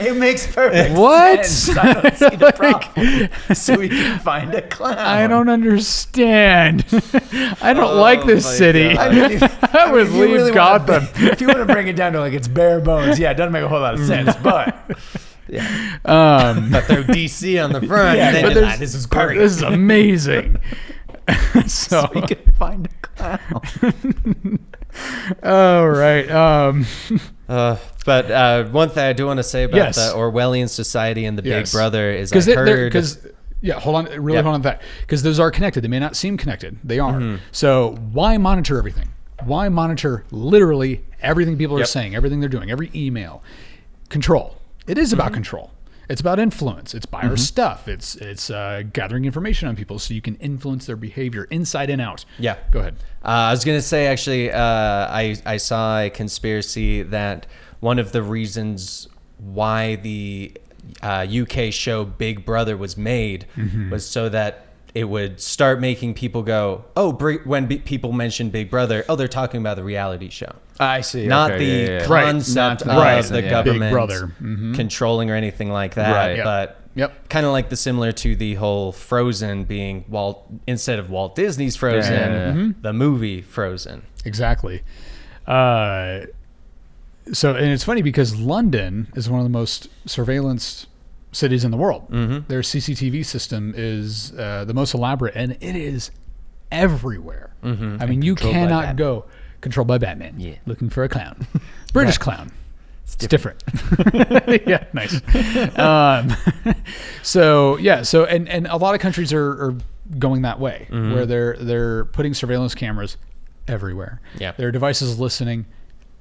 It makes perfect What? sense. I don't see the problem. So we can find a clown. I don't understand. I don't like this my city. God. I would leave Gotham. If you want to bring it down to like it's bare bones, yeah, it doesn't make a whole lot of sense. But yeah, But throw DC on the front. Yeah, and then but you're there's- like, this is great. This is amazing. So, we can find a clown. all right. But one thing I do want to say about Yes. the Orwellian society and the Yes. Big Brother is I heard... Hold on, really Yep. hold on to that, because those are connected. They may not seem connected, they are. Mm-hmm. So why monitor everything? Why monitor literally everything people are Yep. saying, everything they're doing, every email? Control. It is Mm-hmm. about control. It's about influence. It's buy our stuff. It's gathering information on people so you can influence their behavior inside and out. Yeah. Go ahead. I was going to say, actually, I saw a conspiracy that one of the reasons why the UK show Big Brother was made was so that it would start making people go, oh, when people mention Big Brother, oh, they're talking about the reality show. I see. Not Okay, the yeah, yeah. concept Not of the yeah. government Big Brother. controlling or anything like that. Right. Yep. But Yep. kind of like similar to the whole Frozen being instead of Walt Disney's Frozen, Yeah. the movie Frozen. Exactly. And it's funny because London is one of the most surveillanced cities in the world. Their CCTV system is the most elaborate, and it is everywhere. I mean, you controlled by cannot Batman. go controlled by Batman. Yeah. Looking for a clown, British clown. It's different. Yeah, nice. So a lot of countries are going that way, where they're putting surveillance cameras everywhere. Yeah. Their devices listening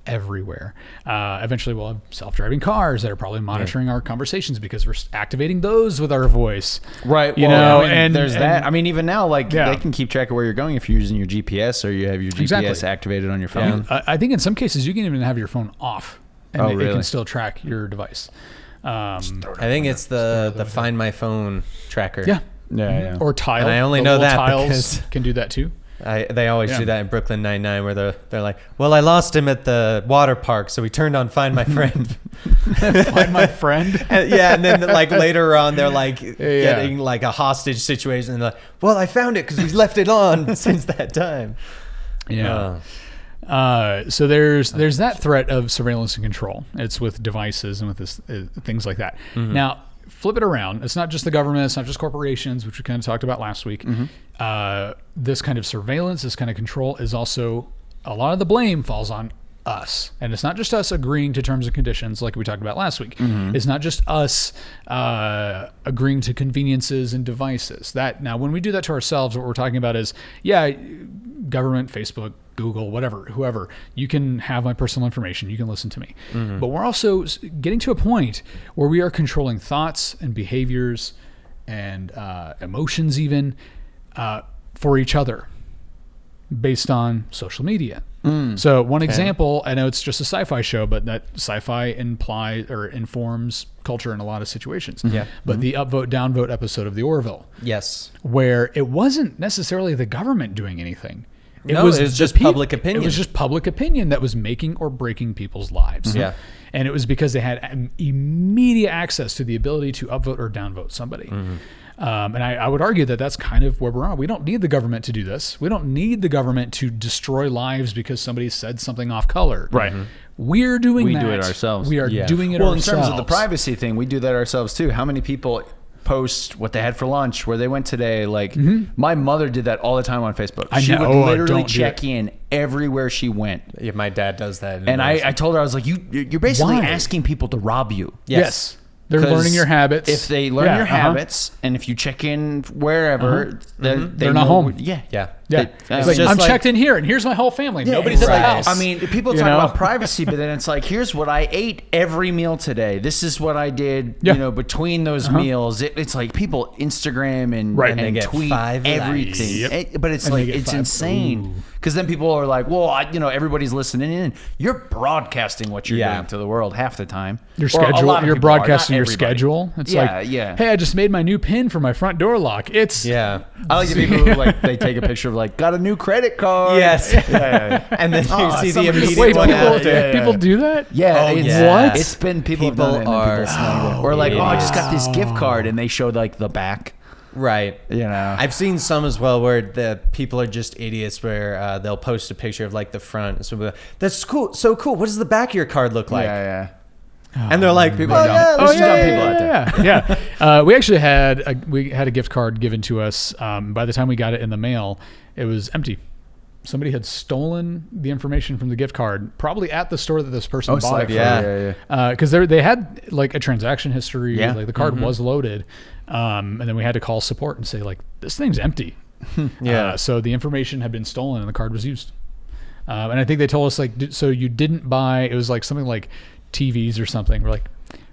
everywhere. Eventually we'll have self-driving cars that are probably monitoring our conversations because we're activating those with our voice. Right. You Well, know, I mean, and there's that. I mean, even now, like Yeah. they can keep track of where you're going if you're using your GPS or you have your GPS Exactly. activated on your phone. I think in some cases you can even have your phone off and Oh, it really? can still track your device. I think it's the Find My Phone tracker. Yeah. Yeah. Or Tile. And I only The know little that tiles because- can do that too. They always Yeah. do that in Brooklyn Nine-Nine where they're like, well, I lost him at the water park, so we turned on Find My Friend. Find my friend. Yeah, and then like later on, they're like getting like a hostage situation. And they're like, well, I found it because we left it on since that time. Yeah. So there's that threat of surveillance and control. It's with devices and with this, things like that. Now, flip it around. It's not just the government. It's not just corporations, which we kind of talked about last week. This kind of surveillance, this kind of control is also, a lot of the blame falls on us. And it's not just us agreeing to terms and conditions like we talked about last week. It's not just us agreeing to conveniences and devices. Now, when we do that to ourselves, what we're talking about is, government, Facebook, Google, whatever, whoever, you can have my personal information. You can listen to me. But we're also getting to a point where we are controlling thoughts and behaviors and emotions even for each other based on social media. So one example, I know it's just a sci-fi show, but that sci-fi implies or informs culture in a lot of situations. Yeah. But the upvote, downvote episode of The Orville, Yes. where it wasn't necessarily the government doing anything. It was just public opinion. It was just public opinion that was making or breaking people's lives. Yeah. And it was because they had immediate access to the ability to upvote or downvote somebody. And I would argue that that's kind of where we're at. We don't need the government to do this. We don't need the government to destroy lives because somebody said something off color. Right. We're doing We that. do it ourselves. We are doing it Well, ourselves. in terms of the privacy thing, we do that ourselves too. How many people post what they had for lunch, where they went today? Like my mother did that all the time on Facebook. She would literally check in everywhere she went. Yeah, my dad does that. And I told her, I was like, you're basically Why? asking people to rob you. Yes. They're 'Cause learning your habits. If they learn your habits, and if you check in wherever, They're not home. Yeah. Yeah. Yeah. It's like, just I'm like- checked in here, and here's my whole family. Nobody's It's at the like, house. I mean, people You talk know? about privacy, but then it's like, here's what I ate every meal today. This is what I did, Yeah. between those meals. It's like people Instagram and, Right. and, And they get tweet 5 likes. everything. Yep. But it's And they like, get it's 5. insane. Because then people are like, well, everybody's listening in. You're broadcasting what you're Yeah. doing to the world half the time. Your Or a schedule. lot of You're people are, not broadcasting your everybody. schedule. It's Yeah, like, yeah. hey, I just made my new pin for my front door lock. It's Yeah. I like the people who they take a picture of got a new credit card. Yes. Yeah. And then you see the somebody immediate Wait, one people, after. people do that? Yeah, Oh, it's, yeah. what? It's been people have done it, and People then are- people snag it. Or I just got this gift card, and they showed the back. Right. I've Seen some as well where the people are just idiots where they'll post a picture of the front. So that's cool. So cool. What does the back of your card look like? yeah. And they're like, people are dumb. There's some dumb people out there. Yeah. We actually had a gift card given to us. By the time we got it in the mail, it was empty. Somebody had stolen the information from the gift card, probably at the store that this person bought it from. yeah. Because they had a transaction history. Yeah. The card was loaded, and then we had to call support and say this thing's empty. Yeah. So the information had been stolen and the card was used. And I think they told us so you didn't buy. It was something like TVs or something. We're like,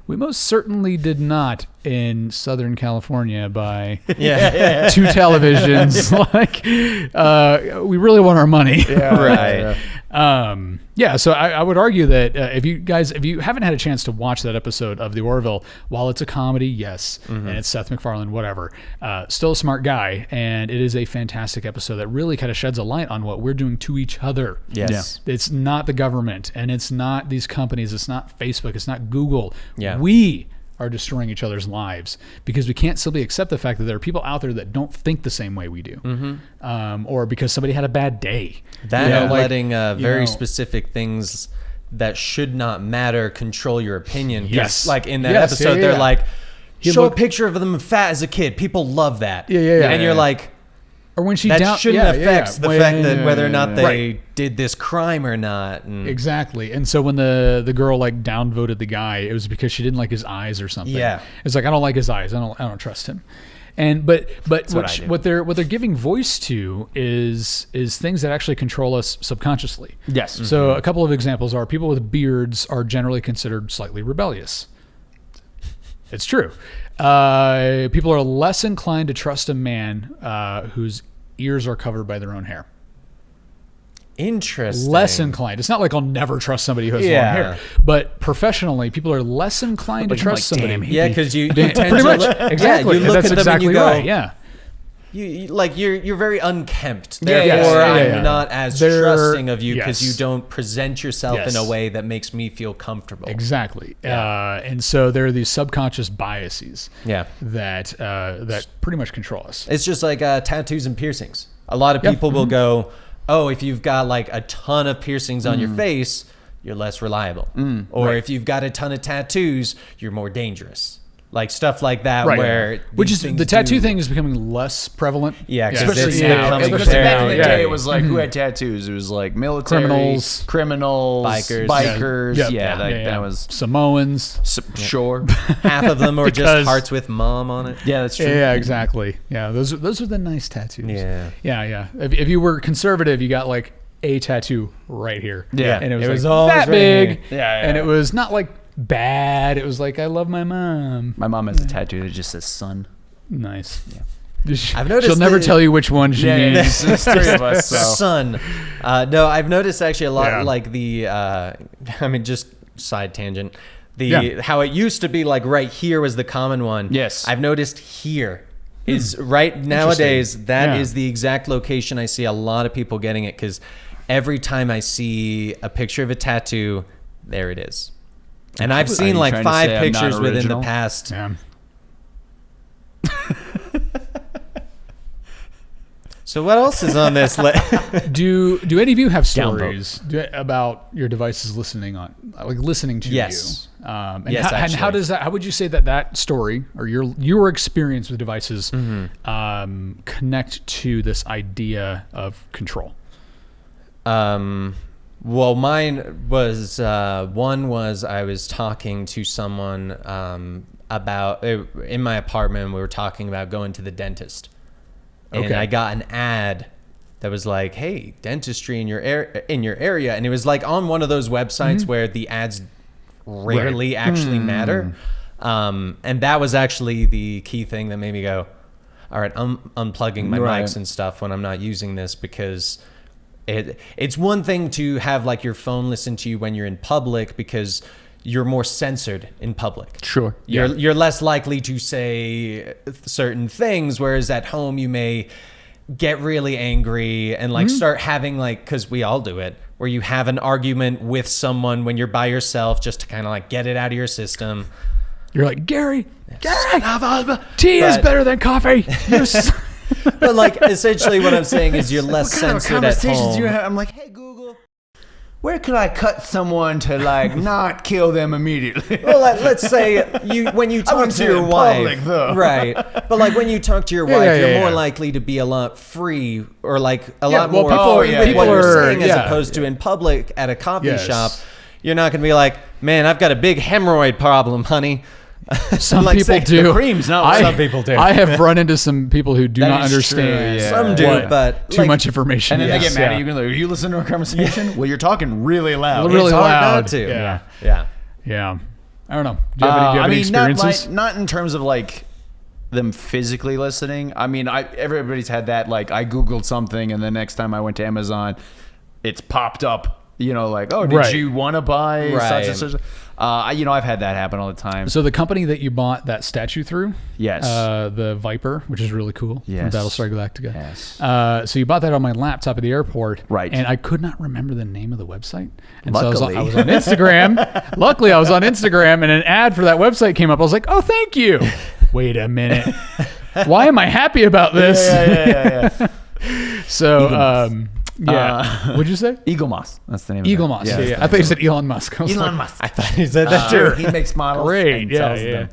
we most certainly did not in Southern California buy Yeah. 2 televisions. We really want our money. Right. So I would argue that if you haven't had a chance to watch that episode of The Orville, while it's a comedy, yes, and it's Seth MacFarlane, whatever, still a smart guy, and it is a fantastic episode that really kind of sheds a light on what we're doing to each other. Yes. It's not the government, and it's not these companies, it's not Facebook, it's not Google. Yeah. We are destroying each other's lives because we can't simply accept the fact that there are people out there that don't think the same way we do, or because somebody had a bad day. That and letting very know- specific things that should not matter control your opinion. 'Cause, Yes. in that Yes, episode, yeah, they're yeah. like, He show looked- a picture of them fat as a kid. People love that. Yeah. And you're like, Or when she that shouldn't affect the fact that whether or not they Right. did this crime or not. And Exactly. And so when the girl downvoted the guy, it was because she didn't like his eyes or something. Yeah. It's I don't like his eyes. I don't trust him. And but what I do. what they're giving voice to is things that actually control us subconsciously. Yes. So a couple of examples are people with beards are generally considered slightly rebellious. It's true. People are less inclined to trust a man whose ears are covered by their own hair. Interesting. Less inclined. It's not like I'll never trust somebody who has Yeah. long hair, but professionally, people are less inclined to trust somebody. Yeah, because you Pretty tend to much. look, Exactly. Yeah, you look That's at them exactly and you go, right. Yeah. you're very unkempt. Yeah, Therefore, yeah, I'm yeah. not as They're- trusting of you because yes. you don't present yourself Yes. in a way that makes me feel comfortable. Exactly. Yeah. And so there are these subconscious biases Yeah. that pretty much control us. It's just like tattoos and piercings. A lot of Yeah. people will go, oh, if you've got a ton of piercings on your face, you're less reliable. Or Right. if you've got a ton of tattoos, you're more dangerous. Stuff like that Right. where Which these is things the tattoo do- thing is becoming less prevalent. Yeah, 'cause especially it's now. becoming Because very- back in the Yeah. day, it was who had tattoos? It was military, Criminals. Bikers. bikers. Yep. Yeah, Yeah. that was Samoans. sure. Half of them are Because- just hearts with mom on it. Yeah, that's true. Yeah, exactly. Yeah, those are the nice tattoos. Yeah. Yeah. If you were conservative, you got a tattoo right here. Yeah. and it It was was always that right big. here. Yeah. And it was not bad. It was I love my mom. My mom has a tattoo that just says "son." Nice. I've She'll noticed never that- tell you which one she means. There's 3 of us. So. Son. No, I've noticed actually a lot Yeah. just side tangent. Yeah. How it used to be right here was the common one. Yes. I've noticed here is right nowadays. That Yeah. is the exact location I see a lot of people getting it, because every time I see a picture of a tattoo, there it is. And I've seen you like trying to 5 say I'm not pictures within the original? past. Yeah. So what else is on this list? Do any of you have Downvote. stories about your devices listening to Yes. you? And Yes, how, and how actually. does that? How would you say that story or your experience with devices connect to this idea of control? Well, mine was one was I was talking to someone about in my apartment. We were talking about going to the dentist, and Okay. I got an ad that was like, "Hey, dentistry in your area," and it was like on one of those websites where the ads rarely actually matter. And that was actually the key thing that made me go, "All right, I'm unplugging my Right. mics and stuff when I'm not using this," because it's one thing to have like your phone listen to you when you're in public, because you're more censored in public. Sure. You're less likely to say certain things, whereas at home you may get really angry and like start having like, because we all do it, where you have an argument with someone when you're by yourself just to kind of like get it out of your system. You're like, Gary, tea is But- better than coffee. But like essentially what I'm saying is you're less censored at home. I'm like, hey Google, where could I cut someone to like not kill them immediately? Well, let's say when you talk wouldn't to say your in wife, public, though. right? But like when you talk to your wife, yeah, you're yeah, more yeah. likely to be a lot free, or like a Yeah, lot well, more people- free yeah, with people what you're are- saying, as yeah. opposed to in public at a coffee Yes. shop. You're not going to be like, "Man, I've got a big hemorrhoid problem, honey." Some Like people saying do. the creams, no, some people do. I have run into some people who do That not is understand. true, yeah. Some do, what but too like, much information. And then they is. get mad Yeah. at you. Like, you listen to our conversation? Well, you're talking really loud. Really It's hard loud. not to. Yeah. Yeah. Yeah. I don't know. Do you have any experiences? Not in terms of like them physically listening. I mean, everybody's had that. Like, I Googled something, and the next time I went to Amazon, it's popped up. You know, like, oh, did Right. you want to buy Right. such and such? I've had that happen all the time. So the company that you bought that statue through, Yes. the Viper, which is really cool, from Yes. Battlestar Galactica. Yes. So you bought that on my laptop at the airport, Right. And I could not remember the name of the website, and Luckily. so I was on Instagram. Luckily, I was on Instagram, and an ad for that website came up. I was like, "Oh, thank you." Wait a minute. Why am I happy about this? yeah. So, what'd you say? Eagle Moss. That's the name Eagle of it. Moss. that's Yeah. the I name thought you of said Elon Musk. I was it. Elon like, Musk. I thought he said that Sure. too. He makes models. Great, And yeah, sells yeah. them.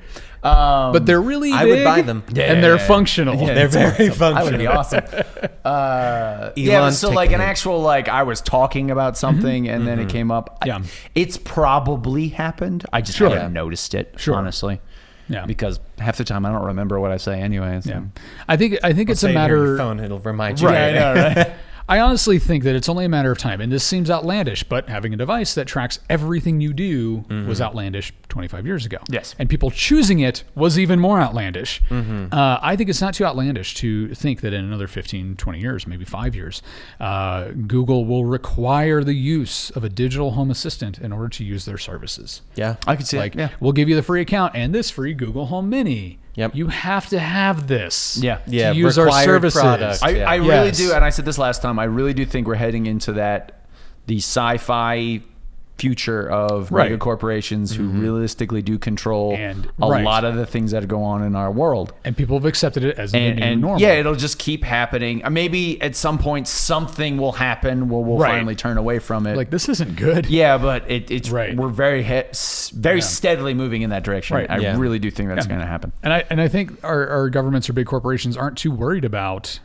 but they're really I would big, buy them. and they're functional. Yeah, They're it's very awesome. That would functional. be awesome. Elon's so like an technique. actual like I was talking about something and then it came up. Yeah. It's probably happened. I just Sure. haven't noticed it, honestly. Yeah. Because half the time I don't remember what I say anyway. So. Yeah. I think it's Say a it in your matter. phone, it'll remind you. Right. Yeah, I know, right? I honestly think that it's only a matter of time, and this seems outlandish, but having a device that tracks everything you do was outlandish 25 years ago. Yes. And people choosing it was even more outlandish. I think it's not too outlandish to think that in another 15, 20 years, maybe 5 years, Google will require the use of a digital home assistant in order to use their services. Yeah. I could see Like, it. Yeah. we'll give you the free account and this free Google Home Mini. Yep. You have to have this Yeah. to Yeah, use our required services. product. I really Yes. do, and I said this last time. I really do think we're heading into the sci-fi future of Right. mega corporations who realistically do control And- a right. lot of the things that go on in our world. And people have accepted it as the new And normal. yeah, it'll just keep happening. Maybe at some point something will happen where we'll Right. finally turn away from it. Like, this isn't good. yeah, but it's Right. we're very steadily moving in that direction. Right. I Yeah. really do think that's going to happen. And I think our governments or big corporations aren't too worried about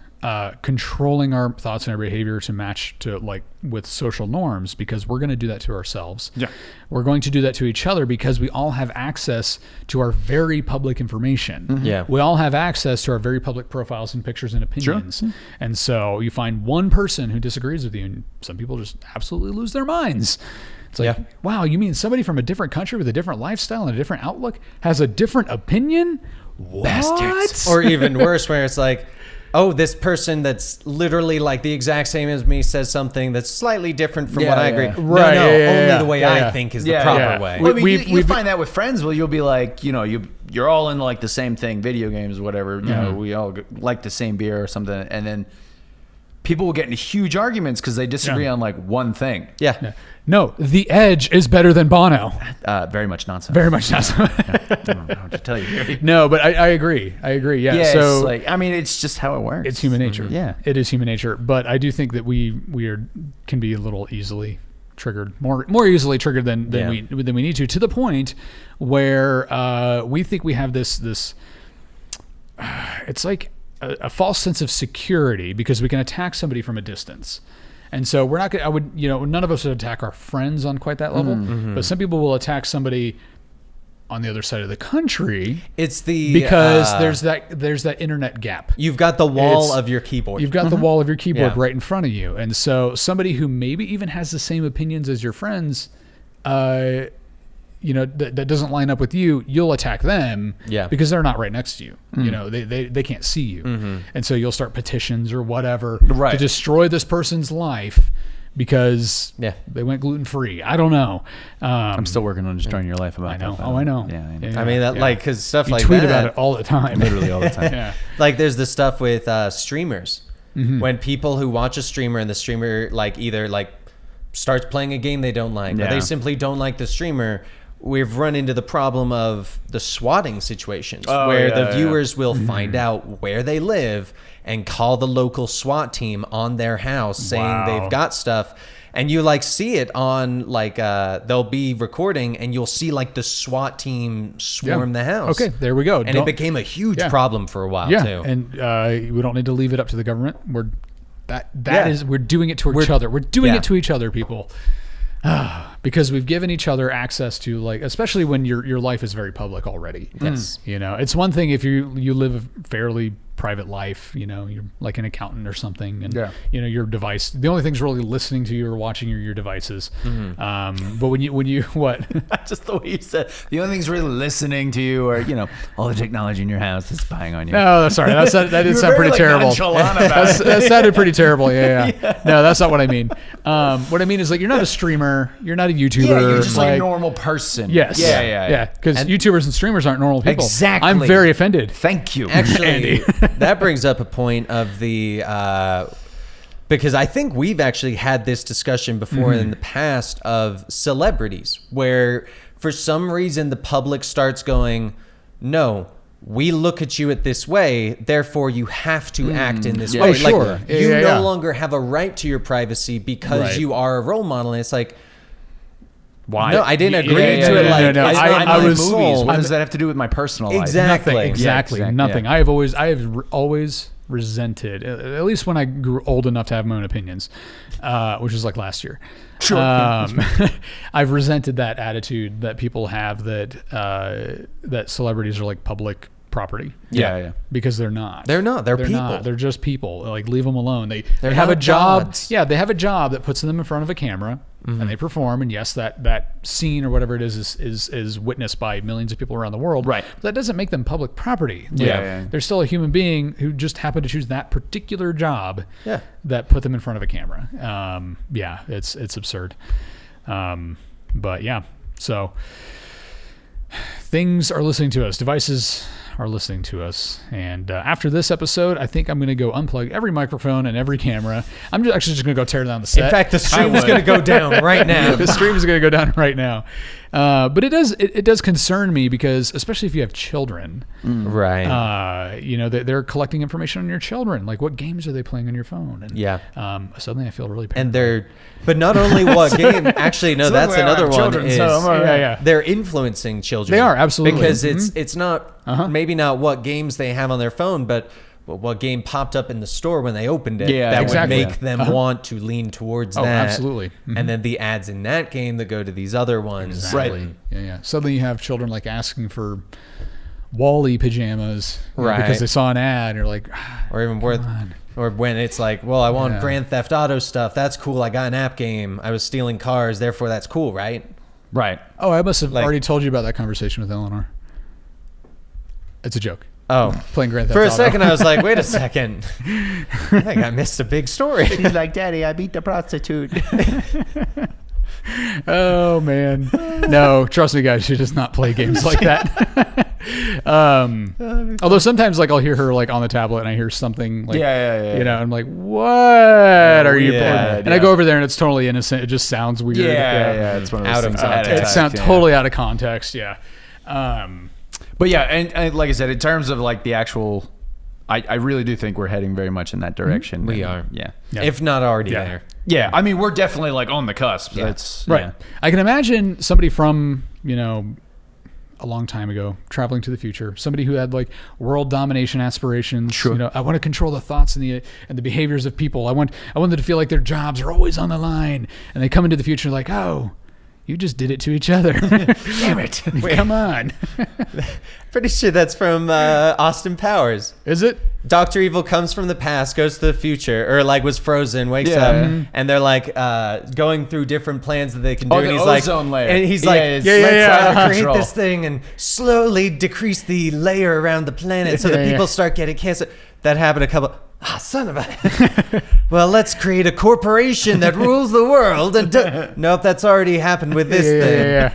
controlling our thoughts and our behavior to match to like with social norms, because we're going to do that to ourselves. Yeah. We're going to do that to each other because we all have access to our very public information. Yeah. We all have access to our very public profiles and pictures and opinions. And so you find one person who disagrees with you, and some people just absolutely lose their minds. It's like, Yeah. wow, you mean somebody from a different country with a different lifestyle and a different outlook has a different opinion? What? Or even worse, where it's like, oh, this person that's literally like the exact same as me says something that's slightly different from what I agree. Right. No, only Yeah. the way I think is the proper way. Well, I mean, you find that with friends. Well, you'll be like, you're all into like the same thing, video games, whatever. You know, we all like the same beer or something, and then people will get into huge arguments because they disagree on like one thing. Yeah. No, The Edge is better than Bono. Very much not so. Very much not so. I don't know what to tell you. No, but I agree. I agree. Yeah. Yeah, So it's like, I mean, it's just how it works. it's human nature. Yeah. It is human nature. But I do think that we can be a little easily triggered, more easily triggered than we need to the point where we think we have this it's like a false sense of security because we can attack somebody from a distance. And so we're not going to, none of us would attack our friends on quite that level, but some people will attack somebody on the other side of the country. It's because there's that internet gap. You've got the wall of your keyboard. You've got the wall of your keyboard right in front of you. And so somebody who maybe even has the same opinions as your friends, that doesn't line up with you, you'll attack them because they're not right next to you. They can't see you. And so you'll start petitions or whatever to destroy this person's life because they went gluten-free. I don't know. I'm still working on destroying your life about that. I know. Yeah, I know. I mean, because stuff you like tweet that. about it all the time. Literally all the time. Yeah. Like there's this stuff with streamers. When people who watch a streamer and the streamer either starts playing a game they don't like or they simply don't like the streamer, we've run into the problem of the swatting situations where the viewers will find out where they live and call the local SWAT team on their house saying they've got stuff. And you see it on they'll be recording and you'll see the SWAT team swarm the house. Okay, there we go. And it became a huge problem for a while too. And we don't need to leave it up to the government. We're doing it to each other. We're doing it to each other, people. Because we've given each other access to especially when your life is very public already. Yes. It's one thing if you live a fairly private life, you're like an accountant or something and your device, the only things really listening to you or watching your devices. But when you what? Just the way you said, the only things really listening to you are, all the technology in your house that's spying on you. No, sorry. That did sound pretty terrible. That sounded pretty terrible. Yeah. No, that's not what I mean. What I mean is you're not a streamer, you're not a YouTuber. Yeah, you're just a normal person. Yes. Yeah. Because YouTubers and streamers aren't normal people. Exactly. I'm very offended. Thank you. Actually, Andy. That brings up a point of the because I think we've actually had this discussion before in the past of celebrities where for some reason the public starts going, no, we look at you at this way, therefore you have to act in this way. Oh, sure. You no longer have a right to your privacy because you are a role model. And it's why? No, I didn't agree to it. No. I was movies. What I'm- does that have to do with my personal life? Exactly. Exactly. Nothing. Yeah. I have always resented, at least when I grew old enough to have my own opinions, which was last year. Sure. I've resented that attitude that people have that celebrities are public property. Yeah. Because they're not. They're not. They're people. Not. They're just people. Leave them alone. They They're have a not job. gods. Yeah, they have a job that puts them in front of a camera and they perform. And yes, that scene or whatever it is witnessed by millions of people around the world. Right. But that doesn't make them public property. Yeah. They're still a human being who just happened to choose that particular job. Yeah. That put them in front of a camera. It's absurd. But yeah, so things are listening to us. Devices are listening to us. And after this episode, I think I'm going to go unplug every microphone and every camera. I'm actually just going to go tear down the set. In fact, the stream is going to go down right now. The stream is going to go down right now. But it does concern me because, especially if you have children, Right. They're collecting information on your children. What games are they playing on your phone? And suddenly I feel really paranoid. But not only what game, actually, no, that's another one. They're influencing children. They are, absolutely. Because it's not, maybe not what games they have on their phone, but what game popped up in the store when they opened it that would make them want to lean towards that. Absolutely. Mm-hmm. And then the ads in that game that go to these other ones. Exactly. Right. Yeah. Suddenly you have children asking for Wall-E pajamas because they saw an ad. Or or even or when it's I want Grand Theft Auto stuff. That's cool. I got an app game. I was stealing cars. Therefore, that's cool, right? Right. Oh, I must have already told you about that conversation with Eleanor. It's a joke. Oh, playing Grand Theft for a Auto. second I was like, wait a second. I think I missed a big story. He's like, Daddy, I beat the prostitute. Oh man, no, trust me, guys, she does not play games like that. Although sometimes, like, I'll hear her like on the tablet, and I hear something like, Yeah. you know, I'm like, what are you playing? weird, And I go over there, and it's totally innocent. It just sounds weird. Yeah. It's one of those Out of things. context. It sounds totally out of context. Yeah. But yeah, and like I said, in terms of like the actual, I really do think we're heading very much in that direction. We And, are. Yeah. Yeah. If not already Yeah. there. Yeah. I mean, we're definitely like on the cusp. Yeah. That's Right. yeah. I can imagine somebody from, you know, a long time ago traveling to the future, somebody who had like world domination aspirations. Sure. You know, I want to control the thoughts and the behaviors of people. I want them to feel like their jobs are always on the line. And they come into the future like, oh, you just did it to each other. Damn it. Come on. Pretty sure that's from Austin Powers. Is it? Dr. Evil comes from the past, goes to the future, or like was frozen, wakes Yeah. up, and they're like going through different plans that they can do. Oh, and the he's like, ozone layer. and he's Yeah, like, it's- let's create Control. this thing and slowly decrease the layer around the planet so that Yeah, people yeah. start getting cancer. That happened a couple. Son of a. Well, let's create a corporation that rules the world. And nope, that's already happened with this thing. Yeah.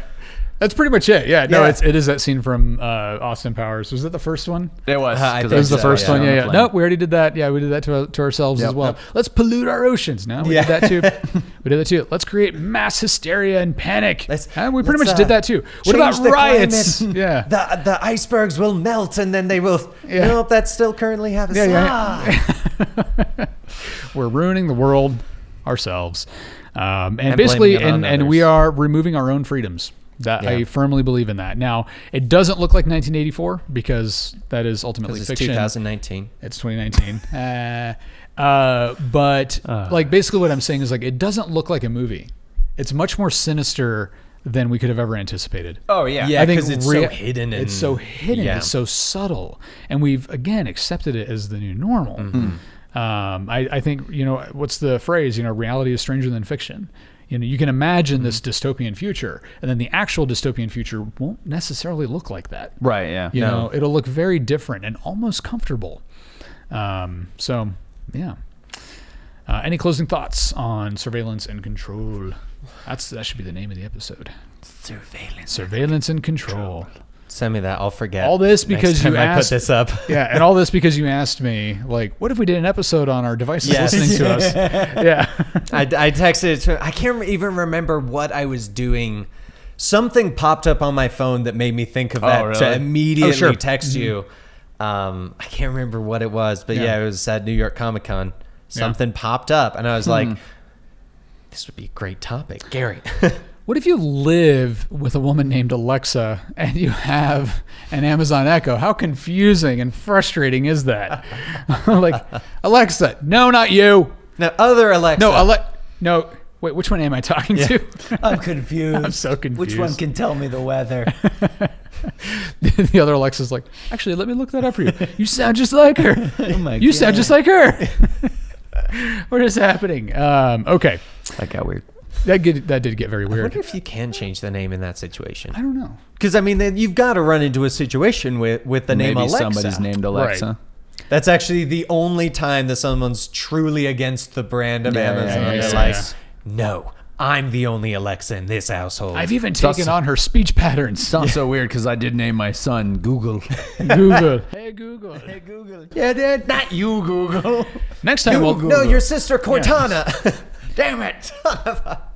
That's pretty much it. Yeah. No, Yeah. it is that scene from Austin Powers. Was it the first one? It was. I 'cause think It was the so, first yeah. one. on Yeah, the yeah. plane. Nope, we already did that. Yeah, we did that to ourselves Yep. as well. Yep. Let's pollute our oceans. No, we Yeah. did that too. We did that too. Let's create mass hysteria and panic. We pretty let's, much did that too. What about change the riots? climate. Yeah. The icebergs will melt and then they will. Yeah. Nope, that still currently happens. Yeah. We're ruining the world ourselves. And And basically, blaming it on and we others. are removing our own freedoms. That Yeah. I firmly believe in that. Now, it doesn't look like 1984 because that is ultimately It's fiction. 2019. It's 2019. But like basically what I'm saying is like it doesn't look like a movie. It's much more sinister than we could have ever anticipated. Oh yeah. Yeah, I think because it's so hidden. And, It's so hidden. Yeah. It's so subtle, and we've again accepted it as the new normal. I think what's the phrase? Reality is stranger than fiction. You can imagine this dystopian future, and then the actual dystopian future won't necessarily look like that. Right. Yeah. You know, it'll look very different and almost comfortable. So, yeah. Any closing thoughts on surveillance and control? That should be the name of the episode. Surveillance and control. Send me that. I'll forget. All this next because time you I asked. put this up. Yeah, and all this because you asked me, like, what if we did an episode on our devices Yes. listening to us? Yeah. I texted it to. I can't even remember what I was doing. Something popped up on my phone that made me think of that really? to immediately sure. text you. I can't remember what it was, but yeah, it was at New York Comic Con. Something popped up, and I was like, "This would be a great topic, Gary." What if you live with a woman named Alexa and you have an Amazon Echo? How confusing and frustrating is that? Like, Alexa, no, not you. Now, other Alexa. No, wait, which one am I talking to? I'm confused. I'm so confused. Which one can tell me the weather? The other Alexa's like, actually, let me look that up for you. You sound just like her. Oh my You sound God. just like her. What is happening? Okay. That got weird. That did get very I weird. wonder if you can change the name in that situation. I don't know. Because I mean, then you've got to run into a situation with the name Maybe Alexa. somebody's named Alexa. Right. That's actually the only time that someone's truly against the brand of Yeah, Amazon. yeah, They're yeah, like, yeah. no, I'm the only Alexa in this household. I've even taken also- on her speech patterns. Sounds so weird because I did name my son Google. Google. Hey, Google. Hey, Google. yeah, Dad. Not you, Google. Next time we'll. No, your sister Cortana. Damn it.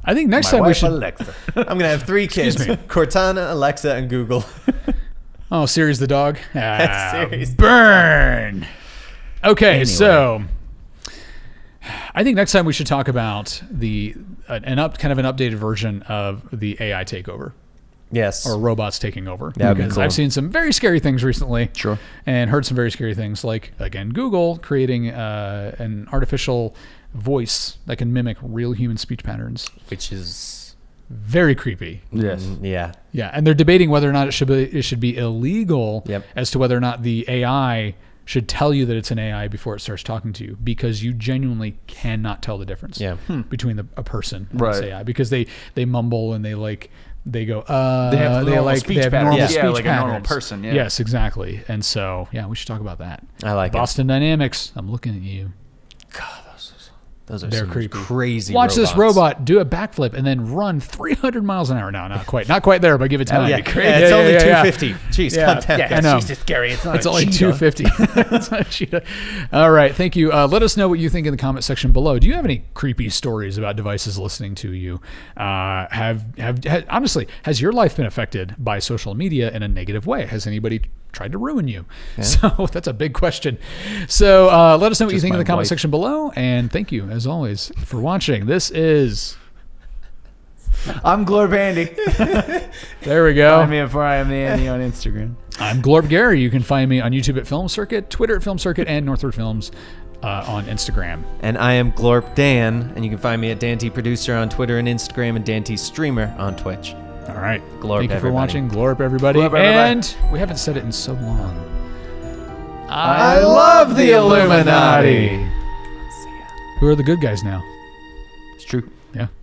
I think next My time we wife should. Alexa. I'm gonna have 3 kids: Excuse me. Cortana, Alexa, and Google. Oh, Siri's the dog. Siri's the burn. Okay, so I think next time we should talk about kind of an updated version of the AI takeover Yes. or robots taking over. That'd be Because cool. I've seen some very scary things recently. Sure. And heard some very scary things, like again Google creating an artificial voice that can mimic real human speech patterns. Which is Very creepy. Yes. yeah. Yeah, and they're debating whether or not it should be illegal Yep. as to whether or not the AI should tell you that it's an AI before it starts talking to you, because you genuinely cannot tell the difference Yeah. between a person and Right. this AI, because they mumble and they they go, They have normal speech patterns. normal Yeah, speech like a normal patterns. person, yeah. Yes, exactly. And so, yeah, we should talk about that. I like Boston Dynamics. I'm looking at you. those are They're some creepy. crazy. Watch this robots. robot do a backflip and then run 300 miles an hour. No, not quite there, but give it time. Yeah, it's only 250. Jeez, Yeah. goddamn. Yeah, I know. Jesus, Gary, it's not It's only 250. It's not a cheetah. All right, thank you. Let us know what you think in the comment section below. Do you have any creepy stories about devices listening to you? Honestly, has your life been affected by social media in a negative way? Has anybody tried to ruin you? So that's a big question. So let us know what you think in the comment section below. And thank you, as always, for watching. This is... I'm Glorb Andy. There we go. Find me at I am the Andy on Instagram. I'm Glorb Gary. You can find me on YouTube at Film Circuit, Twitter at Film Circuit, and Northward Films on Instagram. And I am Glorp Dan, and you can find me at Dan T Producer on Twitter and Instagram, and Dan T Streamer on Twitch. All right. Glorp, Thank you for everybody. watching. Glorp, everybody. Glorp, everybody. And we haven't said it in so long. I love the Illuminati. Who are the good guys now? It's true. Yeah.